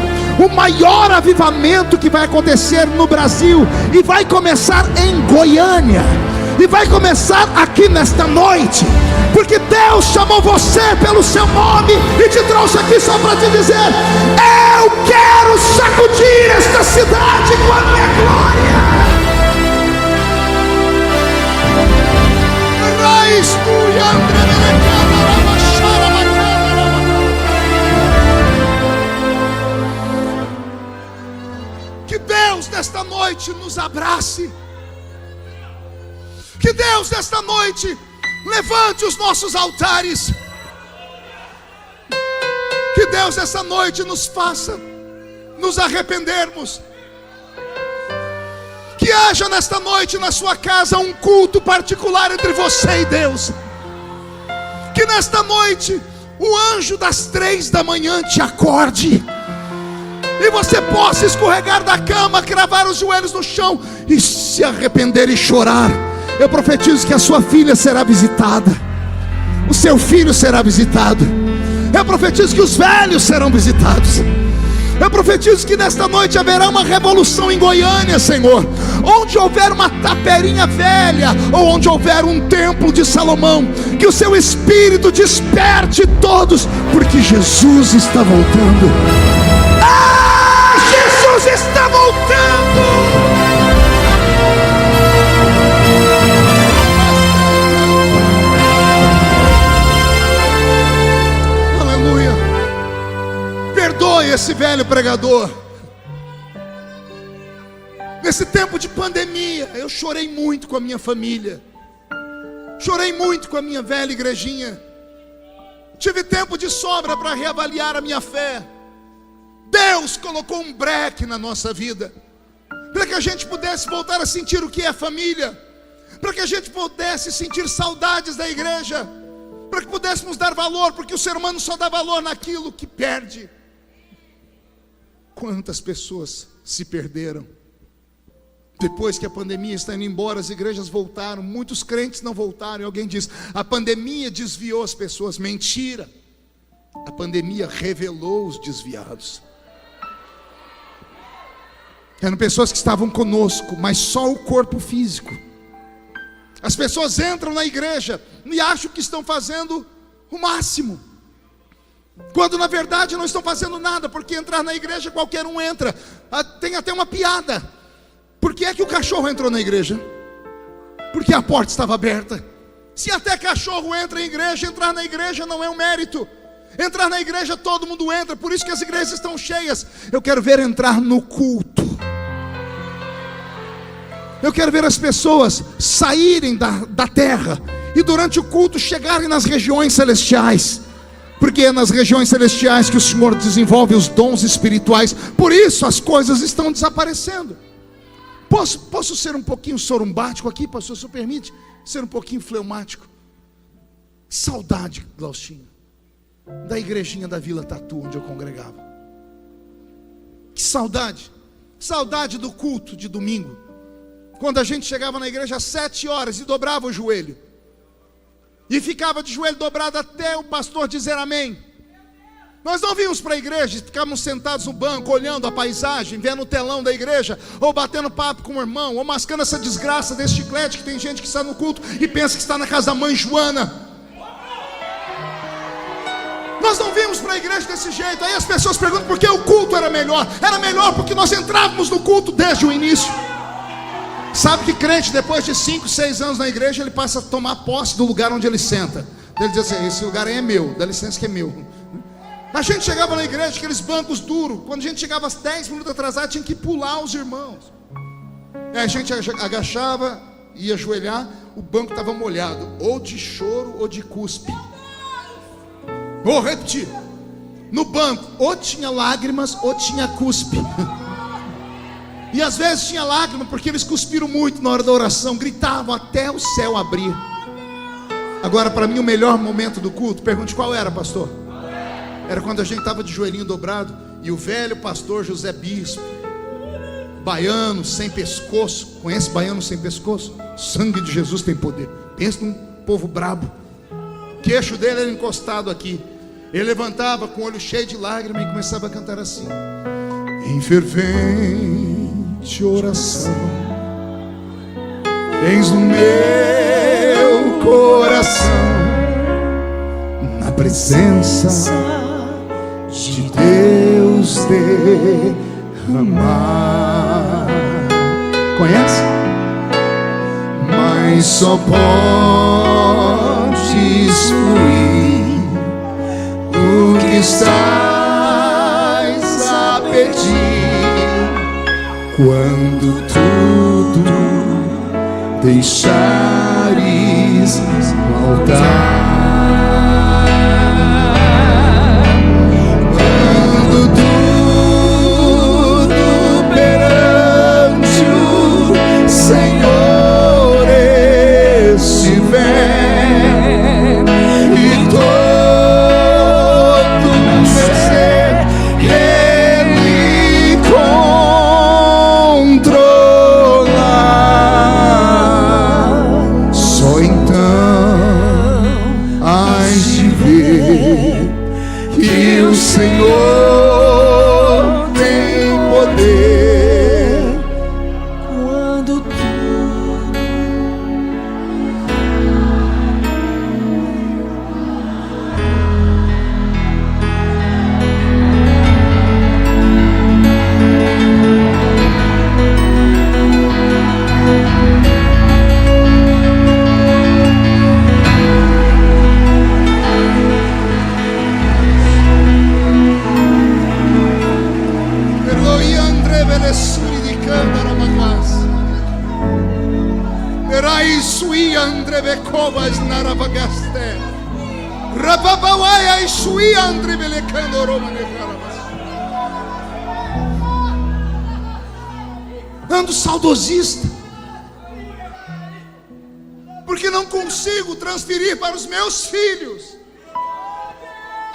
o maior avivamento que vai acontecer no Brasil, e vai começar em Goiânia, e vai começar aqui nesta noite, porque Deus chamou você pelo seu nome e te trouxe aqui só para te dizer: eu quero sacudir esta cidade com a minha glória. Deus nesta noite nos abrace. Que Deus nesta noite levante os nossos altares. Que Deus essa noite nos faça nos arrependermos. Que haja nesta noite na sua casa um culto particular entre você e Deus. Que nesta noite o anjo das 3 da manhã te acorde e você possa escorregar da cama, cravar os joelhos no chão e se arrepender e chorar. Eu profetizo que a sua filha será visitada, o seu filho será visitado. Eu profetizo que os velhos serão visitados. Eu profetizo que nesta noite haverá uma revolução em Goiânia, Senhor. Onde houver uma taperinha velha, ou onde houver um templo de Salomão, que o seu Espírito desperte todos, porque Jesus está voltando. Ah, Jesus está voltando. Perdoe esse velho pregador. Nesse tempo de pandemia, eu chorei muito com a minha família, chorei muito com a minha velha igrejinha. Tive tempo de sobra para reavaliar a minha fé. Deus colocou um breque na nossa vida, para que a gente pudesse voltar a sentir o que é família, para que a gente pudesse sentir saudades da igreja, para que pudéssemos dar valor, porque o ser humano só dá valor naquilo que perde. Quantas pessoas se perderam? Depois que a pandemia está indo embora, as igrejas voltaram, muitos crentes não voltaram. E alguém diz: a pandemia desviou as pessoas. Mentira. A pandemia revelou os desviados. Eram pessoas que estavam conosco, mas só o corpo físico. As pessoas entram na igreja e acham que estão fazendo o máximo, quando na verdade não estão fazendo nada, porque entrar na igreja qualquer um entra. Tem até uma piada: por que é que o cachorro entrou na igreja? Porque a porta estava aberta. Se até cachorro entra em igreja, entrar na igreja não é um mérito. Entrar na igreja todo mundo entra, por isso que as igrejas estão cheias. Eu quero ver entrar no culto. Eu quero ver as pessoas saírem da terra e durante o culto chegarem nas regiões celestiais, porque é nas regiões celestiais que o Senhor desenvolve os dons espirituais. Por isso as coisas estão desaparecendo. Posso ser um pouquinho sorumbático aqui, pastor, se permite? Ser um pouquinho fleumático. Saudade, Glaustinho, da igrejinha da Vila Tatu, onde eu congregava. Que saudade. Saudade do culto de domingo, quando a gente chegava na igreja às 7 horas e dobrava o joelho, e ficava de joelho dobrado até o pastor dizer amém. Nós não vínhamos para a igreja, ficávamos sentados no banco, olhando a paisagem, vendo o telão da igreja, ou batendo papo com o irmão, ou mascando essa desgraça desse chiclete, que tem gente que está no culto e pensa que está na casa da mãe Joana. Nós não vimos para a igreja desse jeito. Aí as pessoas perguntam por que o culto era melhor. Era melhor porque nós entrávamos no culto desde o início. Sabe que crente, depois de 5, 6 anos na igreja, ele passa a tomar posse do lugar onde ele senta. Ele diz assim: esse lugar aí é meu, dá licença que é meu. A gente chegava na igreja, aqueles bancos duros. Quando a gente chegava às 10 minutos atrasado, tinha que pular os irmãos. Aí a gente agachava, ia ajoelhar, o banco estava molhado, ou de choro ou de cuspe. Vou repetir: no banco ou tinha lágrimas ou tinha cuspe. E às vezes tinha lágrima porque eles cuspiram muito na hora da oração, gritavam até o céu abrir. Agora, para mim, o melhor momento do culto, pergunte qual era, pastor? Era quando a gente estava de joelhinho dobrado e o velho pastor José Bispo, baiano sem pescoço. Conhece baiano sem pescoço? Sangue de Jesus tem poder. Pensa num povo brabo. O queixo dele era encostado aqui. Ele levantava com o olho cheio de lágrimas e começava a cantar assim: em fervente oração, tens no meu coração, na presença de Deus derramar. Conhece? Mas só podes fluir o que estás a pedir Quando tudo deixares faltar, quando tudo perante o Senhor estiver e todo meu ser Ele controlar, só então hás de ver que o Senhor tem poder. Quando tudo Perdoe André Velessuri di Câmara Magas. Erai sui André Becovas Naravagaste. Rapapawaya e sui André Velecando Roma de Caravas. Ando saudosista, porque não consigo transferir para os meus filhos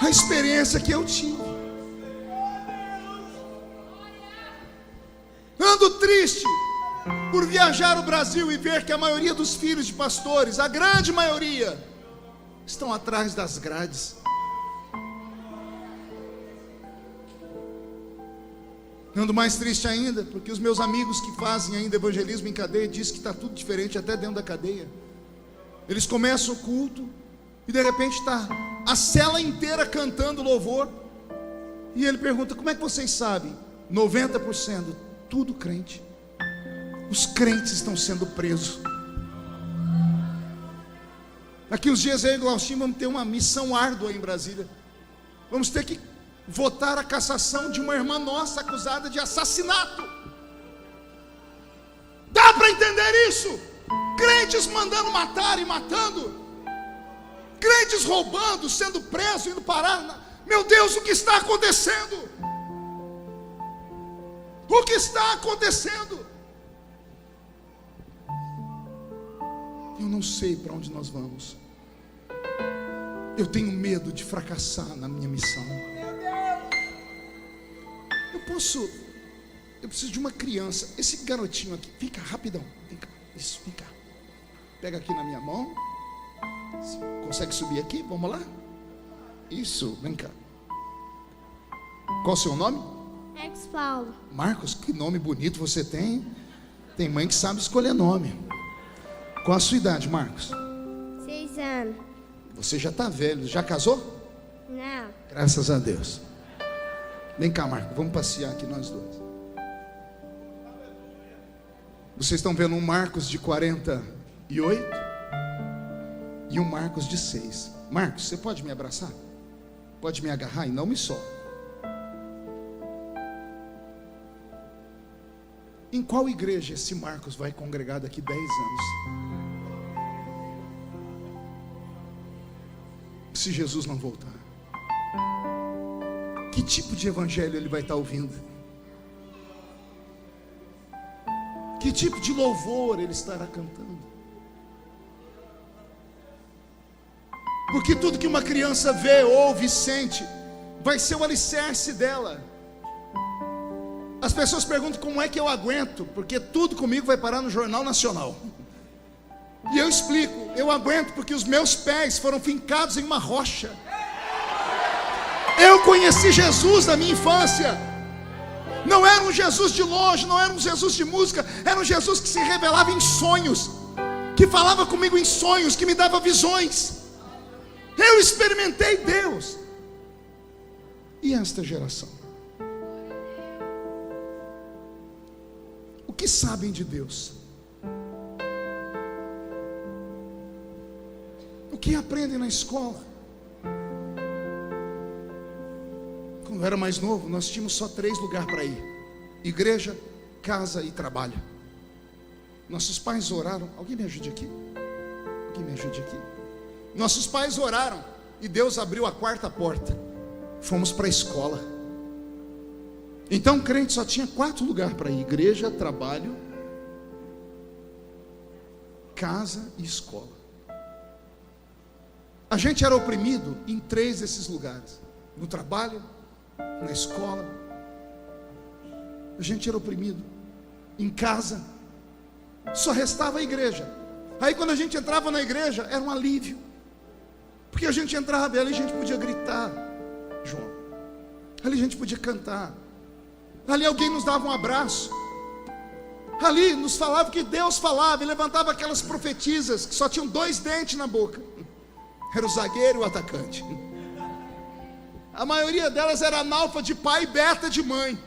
a experiência que eu tive. Ando triste por viajar o Brasil e ver que a maioria dos filhos de pastores, a grande maioria, estão atrás das grades. Ando mais triste ainda porque os meus amigos que fazem ainda evangelismo em cadeia dizem que está tudo diferente até dentro da cadeia. Eles começam o culto e de repente está a cela inteira cantando louvor. E ele pergunta: como é que vocês sabem? 90% tudo crente. Os crentes estão sendo presos. Daqui uns dias eu e o Glauchinho vamos ter uma missão árdua em Brasília. Vamos ter que votar a cassação de uma irmã nossa acusada de assassinato. Dá para entender isso? Crentes mandando matar e matando, crentes roubando, sendo presos, indo parar. Meu Deus, o que está acontecendo? O que está acontecendo? Eu não sei para onde nós vamos. Eu tenho medo de fracassar na minha missão. Eu preciso de uma criança. Esse garotinho aqui, fica rapidão. Vem cá, isso, vem cá. Pega aqui na minha mão. Consegue subir aqui? Vamos lá? Isso, vem cá. Qual o seu nome? Marcos Paulo. Marcos, que nome bonito você tem. Tem mãe que sabe escolher nome. Qual a sua idade, Marcos? 6 anos. Você já está velho. Já casou? Não. Graças a Deus. Vem cá, Marcos, vamos passear aqui nós dois. Vocês estão vendo um Marcos de 48 e um Marcos de 6. Marcos, você pode me abraçar? Pode me agarrar e não me solta. Em qual igreja esse Marcos vai congregar daqui 10 anos? Se Jesus não voltar. Que tipo de evangelho ele vai estar ouvindo? Que tipo de louvor ele estará cantando? Porque tudo que uma criança vê, ouve e sente vai ser o alicerce dela. As pessoas perguntam como é que eu aguento, porque tudo comigo vai parar no Jornal Nacional. E eu explico: eu aguento porque os meus pés foram fincados em uma rocha. Eu conheci Jesus na minha infância. Não era um Jesus de longe, não era um Jesus de música, era um Jesus que se revelava em sonhos, que falava comigo em sonhos, que me dava visões. Eu experimentei Deus. E esta geração? O que sabem de Deus? O que aprendem na escola? Quando eu era mais novo, nós tínhamos só 3 lugares para ir: igreja, casa e trabalho. Nossos pais oraram. Alguém me ajude aqui? Alguém me ajude aqui? Nossos pais oraram e Deus abriu a quarta porta. Fomos para a escola. Então o crente só tinha 4 lugares para ir: igreja, trabalho, casa e escola. A gente era oprimido em 3 desses lugares: no trabalho, na escola. A gente era oprimido em casa. Só restava a igreja. Aí quando a gente entrava na igreja, era um alívio, porque a gente entrava e ali a gente podia gritar, João. Ali a gente podia cantar. Ali alguém nos dava um abraço. Ali nos falava que Deus falava, e levantava aquelas profetisas que só tinham 2 dentes na boca. Era o zagueiro e o atacante. A maioria delas era analfa de pai e beta de mãe.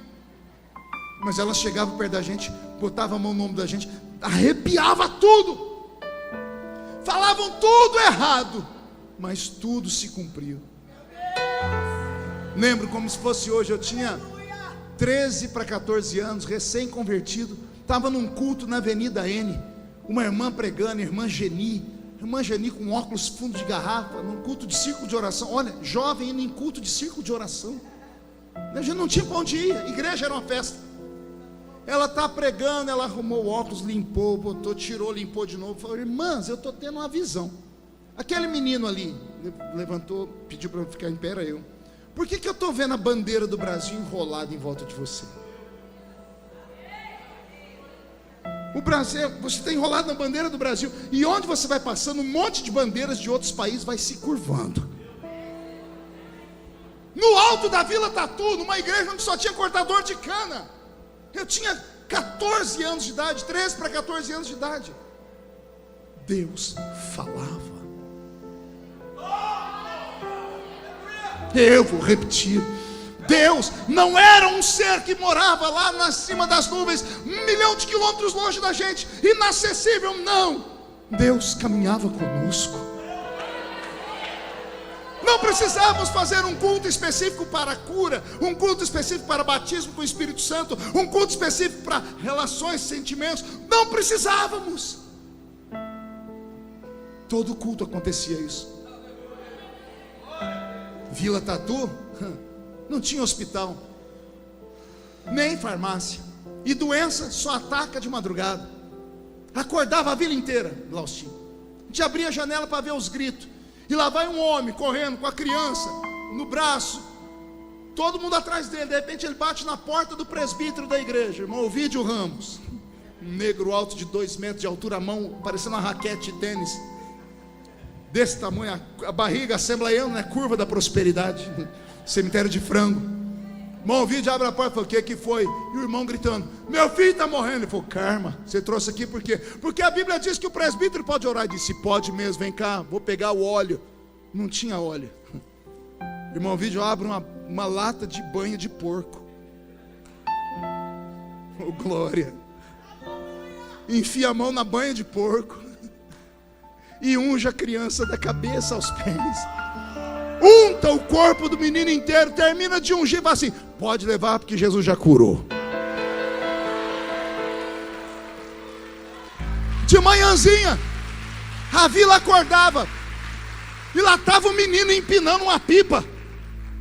Mas elas chegavam perto da gente, botavam a mão no ombro da gente, arrepiava tudo. Falavam tudo errado, mas tudo se cumpriu. Lembro como se fosse hoje. Eu tinha 13 para 14 anos, recém-convertido. Estava num culto na Avenida N. Uma irmã pregando, irmã Geni com óculos fundo de garrafa, num culto de círculo de oração. Olha, jovem indo em culto de círculo de oração. A gente não tinha para onde ir, a igreja era uma festa. Ela está pregando, ela arrumou o óculos, limpou, botou, tirou, limpou de novo. Falou: irmãs, eu estou tendo uma visão. Aquele menino ali levantou, pediu para eu ficar em pé, era eu. Por que eu estou vendo a bandeira do Brasil enrolada em volta de você? O Brasil, você está enrolado na bandeira do Brasil. E onde você vai passando, um monte de bandeiras de outros países vai se curvando. No alto da Vila Tatu, numa igreja onde só tinha cortador de cana. Eu tinha 14 anos de idade, 13 para 14 anos de idade. Deus falava. Eu vou repetir: Deus não era um ser que morava lá na cima das nuvens, 1 milhão de quilômetros longe da gente, inacessível, não. Deus caminhava conosco. Não precisávamos fazer um culto específico para a cura, um culto específico para batismo com o Espírito Santo, um culto específico para relações, sentimentos. Não precisávamos. Todo culto acontecia isso. Vila Tatu não tinha hospital, nem farmácia, e doença só ataca de madrugada. Acordava a vila inteira, Laustinho. A gente abria a janela para ver os gritos. E lá vai um homem correndo com a criança no braço, todo mundo atrás dele. De repente ele bate na porta do presbítero da igreja, irmão Ovídio Ramos, um negro alto de 2 metros de altura, a mão parecendo uma raquete de tênis, desse tamanho, a barriga assembleiana, né? Curva da prosperidade, cemitério de frango. Irmão Ovídio abre a porta e fala: o que foi? E o irmão gritando: meu filho está morrendo. Ele falou: Karma, você trouxe aqui por quê? Porque a Bíblia diz que o presbítero pode orar. Ele disse: pode mesmo, vem cá, vou pegar o óleo. Não tinha óleo. O irmão Ovídio abre uma lata de banha de porco. Oh, glória. Enfia a mão na banha de porco e unge a criança da cabeça aos pés. Unta o corpo do menino inteiro, termina de ungir e fala assim: pode levar, porque Jesus já curou. De manhãzinha, a vila acordava, e lá estava o menino empinando uma pipa.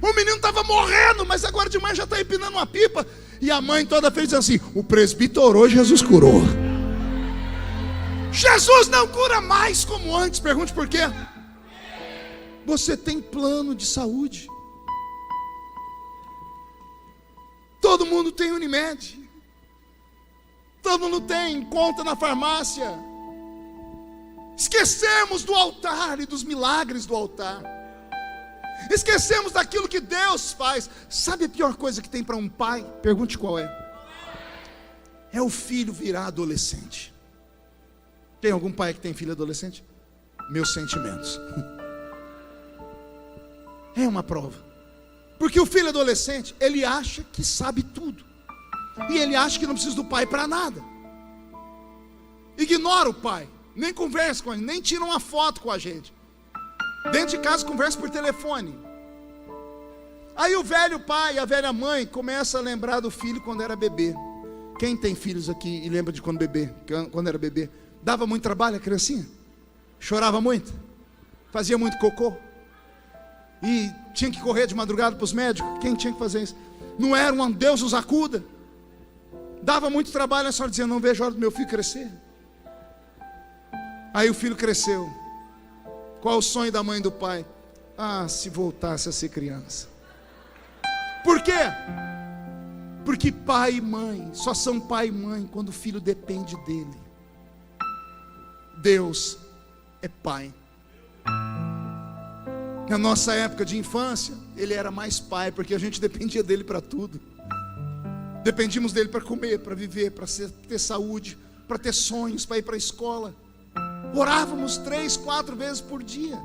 O menino estava morrendo, mas agora de manhã já está empinando uma pipa. E a mãe toda fez assim: o presbítero orou, Jesus curou. Jesus não cura mais como antes. Pergunte por quê? Você tem plano de saúde. Todo mundo tem Unimed. Todo mundo tem conta na farmácia. Esquecemos do altar e dos milagres do altar. Esquecemos daquilo que Deus faz. Sabe a pior coisa que tem para um pai? Pergunte qual é. É o filho virar adolescente. Tem algum pai que tem filho adolescente? Meus sentimentos. É uma prova. Porque o filho adolescente, ele acha que sabe tudo. E ele acha que não precisa do pai para nada. Ignora o pai. Nem conversa com ele, nem tira uma foto com a gente. Dentro de casa conversa por telefone. Aí o velho pai e a velha mãe começam a lembrar do filho quando era bebê. Quem tem filhos aqui e lembra de quando era bebê? Dava muito trabalho a criancinha? Chorava muito? Fazia muito cocô? E tinha que correr de madrugada para os médicos? Quem tinha que fazer isso? Não era um Deus nos acuda? Dava muito trabalho, a senhora dizia, não vejo a hora do meu filho crescer. Aí o filho cresceu. Qual o sonho da mãe e do pai? Ah, se voltasse a ser criança. Por quê? Porque pai e mãe só são pai e mãe quando o filho depende dele. Deus é pai. Na nossa época de infância, ele era mais pai, porque a gente dependia dele para tudo. Dependíamos dele para comer, para viver, para ter saúde, para ter sonhos, para ir para a escola. Orávamos 3, 4 vezes por dia.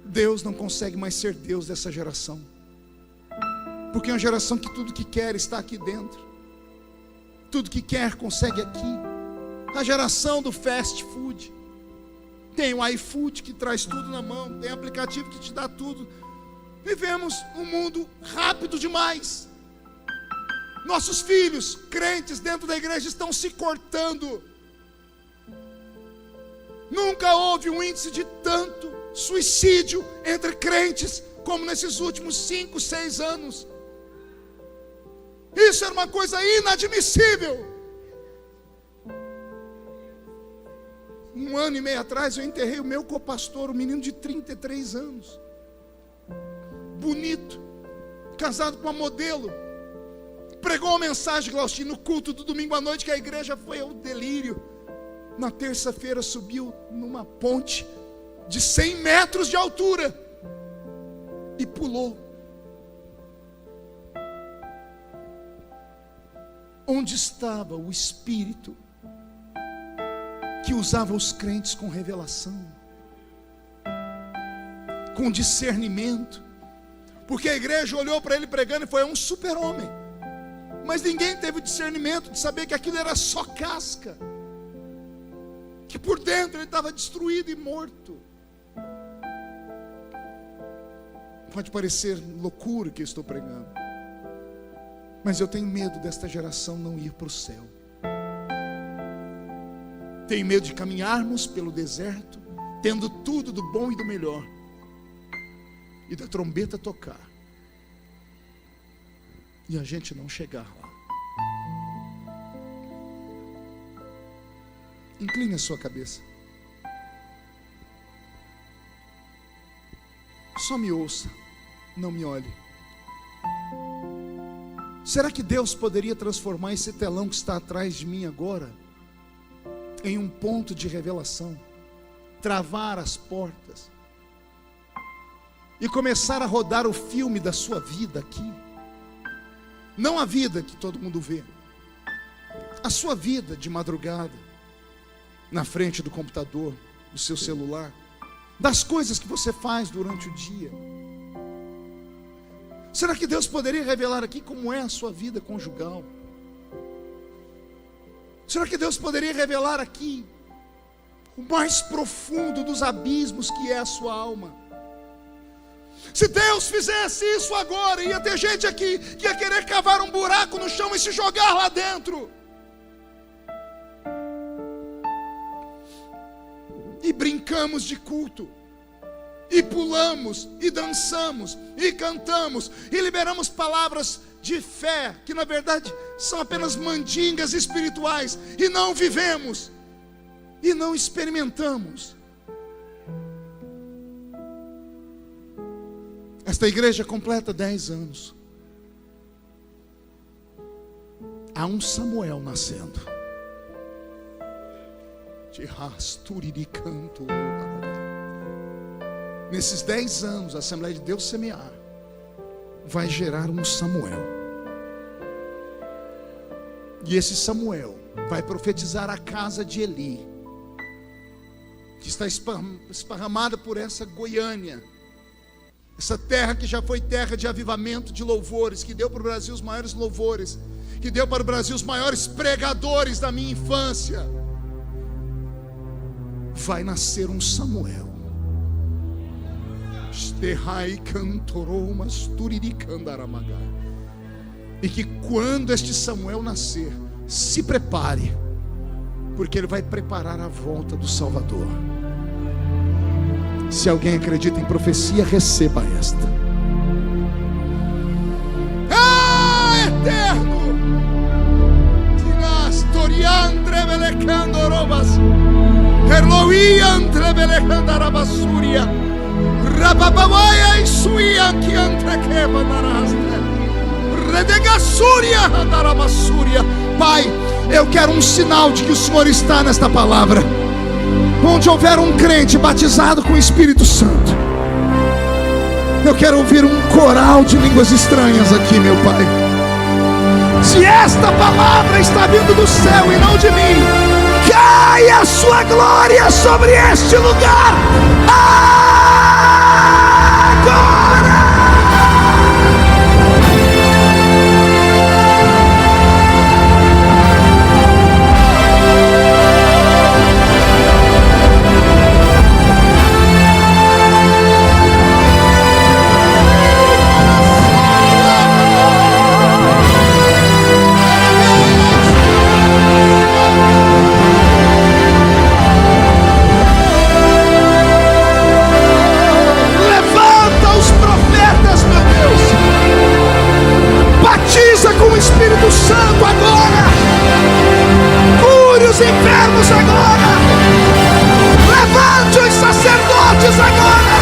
Deus não consegue mais ser Deus dessa geração, porque é uma geração que tudo que quer está aqui dentro. Tudo que quer consegue aqui. A geração do fast food. Tem o iFood que traz tudo na mão, tem aplicativo que te dá tudo. Vivemos um mundo rápido demais. Nossos filhos, crentes dentro da igreja, estão se cortando. Nunca houve um índice de tanto suicídio entre crentes como nesses últimos 5, 6 anos. Isso era uma coisa inadmissível. 1 ano e meio atrás eu enterrei o meu copastor, um menino de 33 anos. Bonito, casado com uma modelo. Pregou uma mensagem, Glaustino, no culto do domingo à noite, que a igreja foi ao delírio. Na terça-feira subiu numa ponte de 100 metros de altura e pulou. Onde estava o Espírito que usava os crentes com revelação, com discernimento? Porque a igreja olhou para ele pregando e foi um super-homem, mas ninguém teve o discernimento de saber que aquilo era só casca, que por dentro ele estava destruído e morto. Pode parecer loucura o que eu estou pregando, mas eu tenho medo desta geração não ir para o céu. Tenho medo de caminharmos pelo deserto, tendo tudo do bom e do melhor, e da trombeta tocar, e a gente não chegar lá. Incline a sua cabeça. Só me ouça, não me olhe. Será que Deus poderia transformar esse telão que está atrás de mim agora em um ponto de revelação, travar as portas e começar a rodar o filme da sua vida aqui? Não a vida que todo mundo vê, a sua vida de madrugada, na frente do computador, do seu celular, das coisas que você faz durante o dia. Será que Deus poderia revelar aqui como é a sua vida conjugal? Será que Deus poderia revelar aqui o mais profundo dos abismos que é a sua alma? Se Deus fizesse isso agora, ia ter gente aqui que ia querer cavar um buraco no chão e se jogar lá dentro. E brincamos de culto, e pulamos, e dançamos, e cantamos, e liberamos palavras de fé, que na verdade são apenas mandingas espirituais, e não vivemos, e não experimentamos. Esta igreja completa 10 anos. Há um Samuel nascendo. Nesses 10 anos, a Assembleia de Deus Semear vai gerar um Samuel. E esse Samuel vai profetizar a casa de Eli, que está esparramada por essa Goiânia, essa terra que já foi terra de avivamento, de louvores, que deu para o Brasil os maiores louvores, que deu para o Brasil os maiores pregadores da minha infância. Vai nascer um Samuel. E que quando este Samuel nascer, se prepare, porque ele vai preparar a volta do Salvador. Se alguém acredita em profecia, receba esta. Ah, eterno! Tinas toriantre belecando robas, herloiantre belecando arabasuria, rabababaya e suian que entrequeva naraste, redegassuria andarabassuria. Pai, eu quero um sinal de que o Senhor está nesta palavra. Onde houver um crente batizado com o Espírito Santo, eu quero ouvir um coral de línguas estranhas aqui, meu Pai. Se esta palavra está vindo do céu e não de mim, caia a sua glória sobre este lugar agora. Espírito Santo agora, cure os enfermos agora, levante os sacerdotes agora,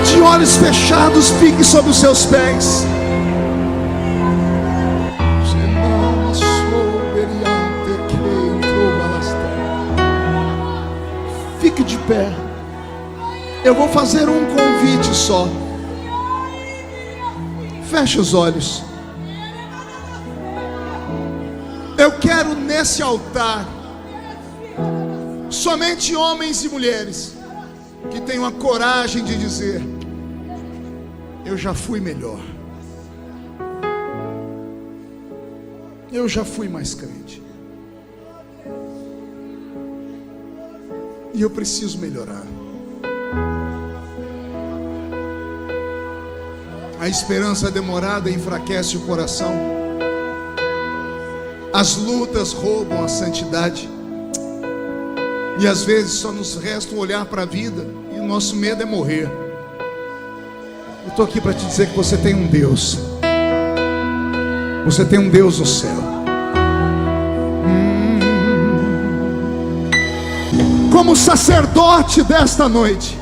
de olhos fechados, fique sobre os seus pés. Fique de pé. Eu vou fazer um convite só. Feche os olhos. Eu quero nesse altar somente homens e mulheres que tenham a coragem de dizer: eu já fui melhor, eu já fui mais crente, e eu preciso melhorar. A esperança demorada enfraquece o coração. As lutas roubam a santidade. E às vezes só nos resta olhar para a vida e o nosso medo é morrer. Eu estou aqui para te dizer que você tem um Deus. Você tem um Deus no céu. Como sacerdote desta noite,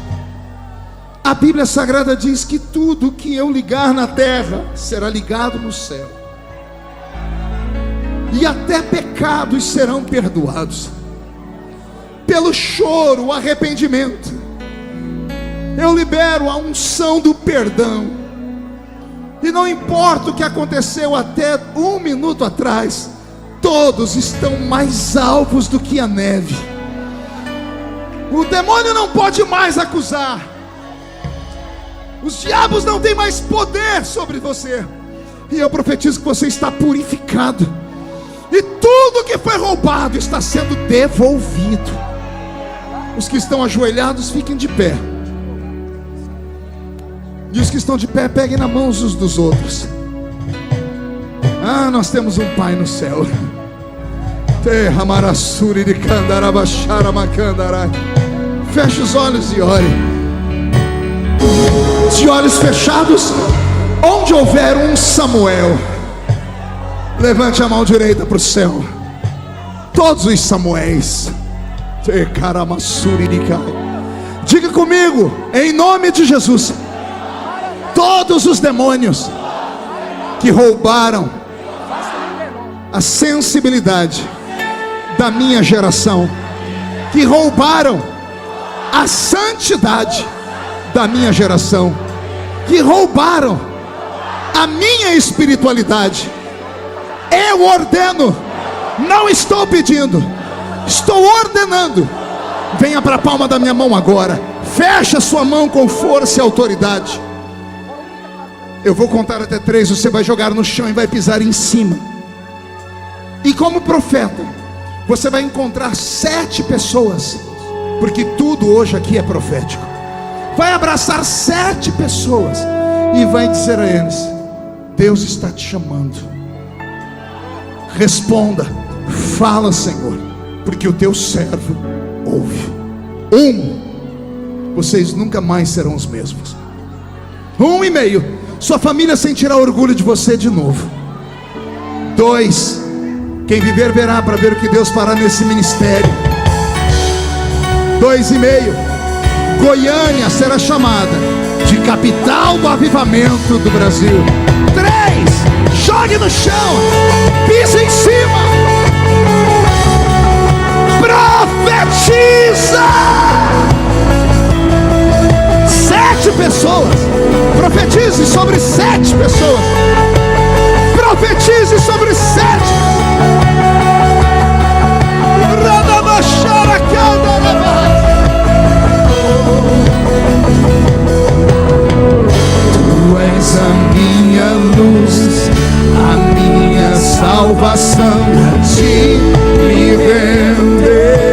a Bíblia Sagrada diz que tudo que eu ligar na terra será ligado no céu, e até pecados serão perdoados. Pelo choro, o arrependimento, eu libero a unção do perdão. E não importa o que aconteceu até 1 minuto atrás, todos estão mais alvos do que a neve. O demônio não pode mais acusar. Os diabos não têm mais poder sobre você. E eu profetizo que você está purificado. E tudo que foi roubado está sendo devolvido. Os que estão ajoelhados, fiquem de pé. E os que estão de pé, peguem na mão uns dos outros. Ah, nós temos um Pai no céu. Feche os olhos e ore. De olhos fechados, onde houver um Samuel, levante a mão direita para o céu. Todos os Samuéis. Diga comigo, em nome de Jesus: todos os demônios que roubaram a sensibilidade da minha geração, que roubaram a santidade da minha geração, que roubaram a minha espiritualidade, eu ordeno, não estou pedindo, estou ordenando. Venha para a palma da minha mão agora. Feche a sua mão com força e autoridade. Eu vou contar até 3, você vai jogar no chão e vai pisar em cima. E como profeta, você vai encontrar 7 pessoas, porque tudo hoje aqui é profético. Vai abraçar 7 pessoas e vai dizer a eles: Deus está te chamando. Responda, fala, Senhor, porque o teu servo ouve. 1, vocês nunca mais serão os mesmos. 1,5, sua família sentirá orgulho de você de novo. 2, quem viver verá para ver o que Deus fará nesse ministério. 2,5, Goiânia será chamada de capital do avivamento do Brasil. 3, jogue no chão, pisa em cima, profetiza. 7 pessoas, profetize sobre 7 pessoas, profetize sobre 7. Tu és a minha luz, a minha salvação, a ti me renderei.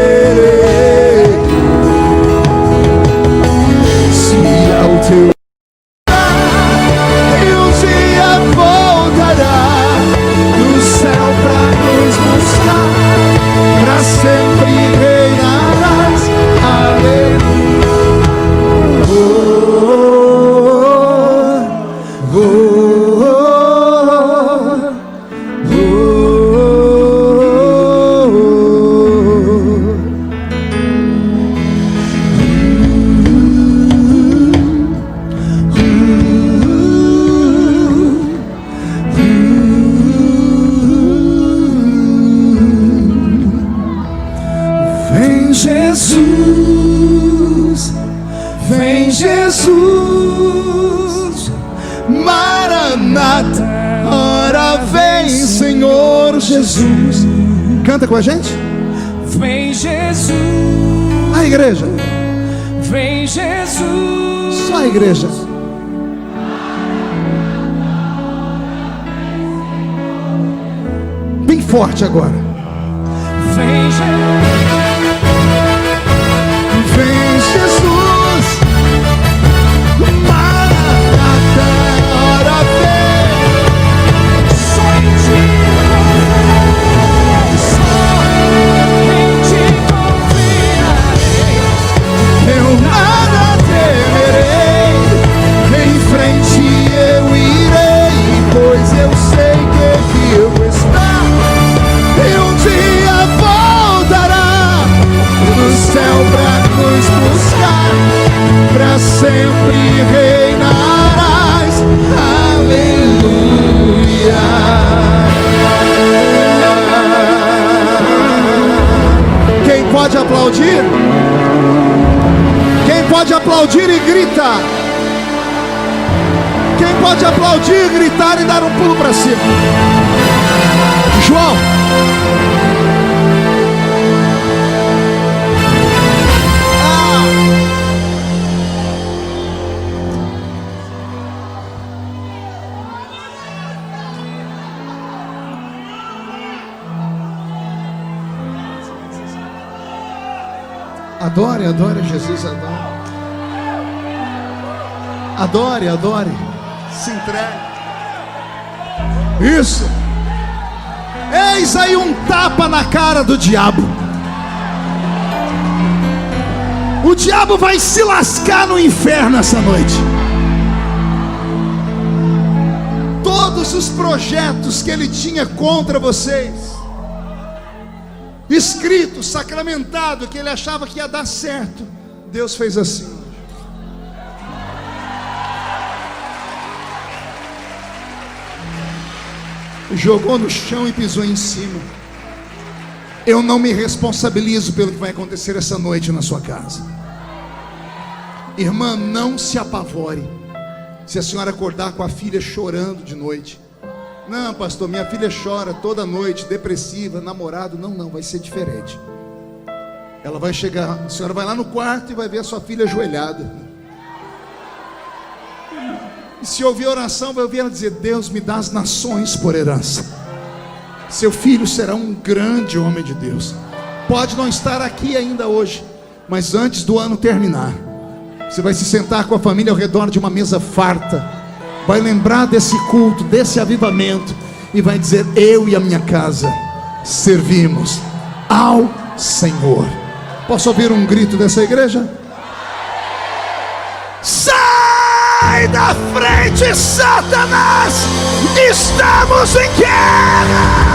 Se ao teu Jesus. Canta com a gente. Vem Jesus. A igreja. Vem Jesus. Só a igreja. Bem forte agora. Vem Jesus. Vem Jesus. Maranata, hora vem. Só em ti. Sempre reinarás, aleluia. Quem pode aplaudir? Quem pode aplaudir e gritar? Quem pode aplaudir, gritar e dar um pulo para cima? João. Adore, adore Jesus, adore. Adore, adore. Se entregue. Isso. Eis aí um tapa na cara do diabo. O diabo vai se lascar no inferno essa noite. Todos os projetos que ele tinha contra vocês, escrito, sacramentado, que ele achava que ia dar certo, Deus fez assim. Jogou no chão e pisou em cima. Eu não me responsabilizo pelo que vai acontecer essa noite na sua casa. Irmã, não se apavore se a senhora acordar com a filha chorando de noite. Não, pastor, minha filha chora toda noite, depressiva, namorado. Não, vai ser diferente. Ela vai chegar, a senhora vai lá no quarto e vai ver a sua filha ajoelhada. E se ouvir oração, vai ouvir ela dizer: Deus, me dá as nações por herança. Seu filho será um grande homem de Deus. Pode não estar aqui ainda hoje, mas antes do ano terminar, você vai se sentar com a família ao redor de uma mesa farta, vai lembrar desse culto, desse avivamento, e vai dizer: eu e a minha casa servimos ao Senhor. Posso ouvir um grito dessa igreja? Sai da frente, Satanás! Estamos em guerra!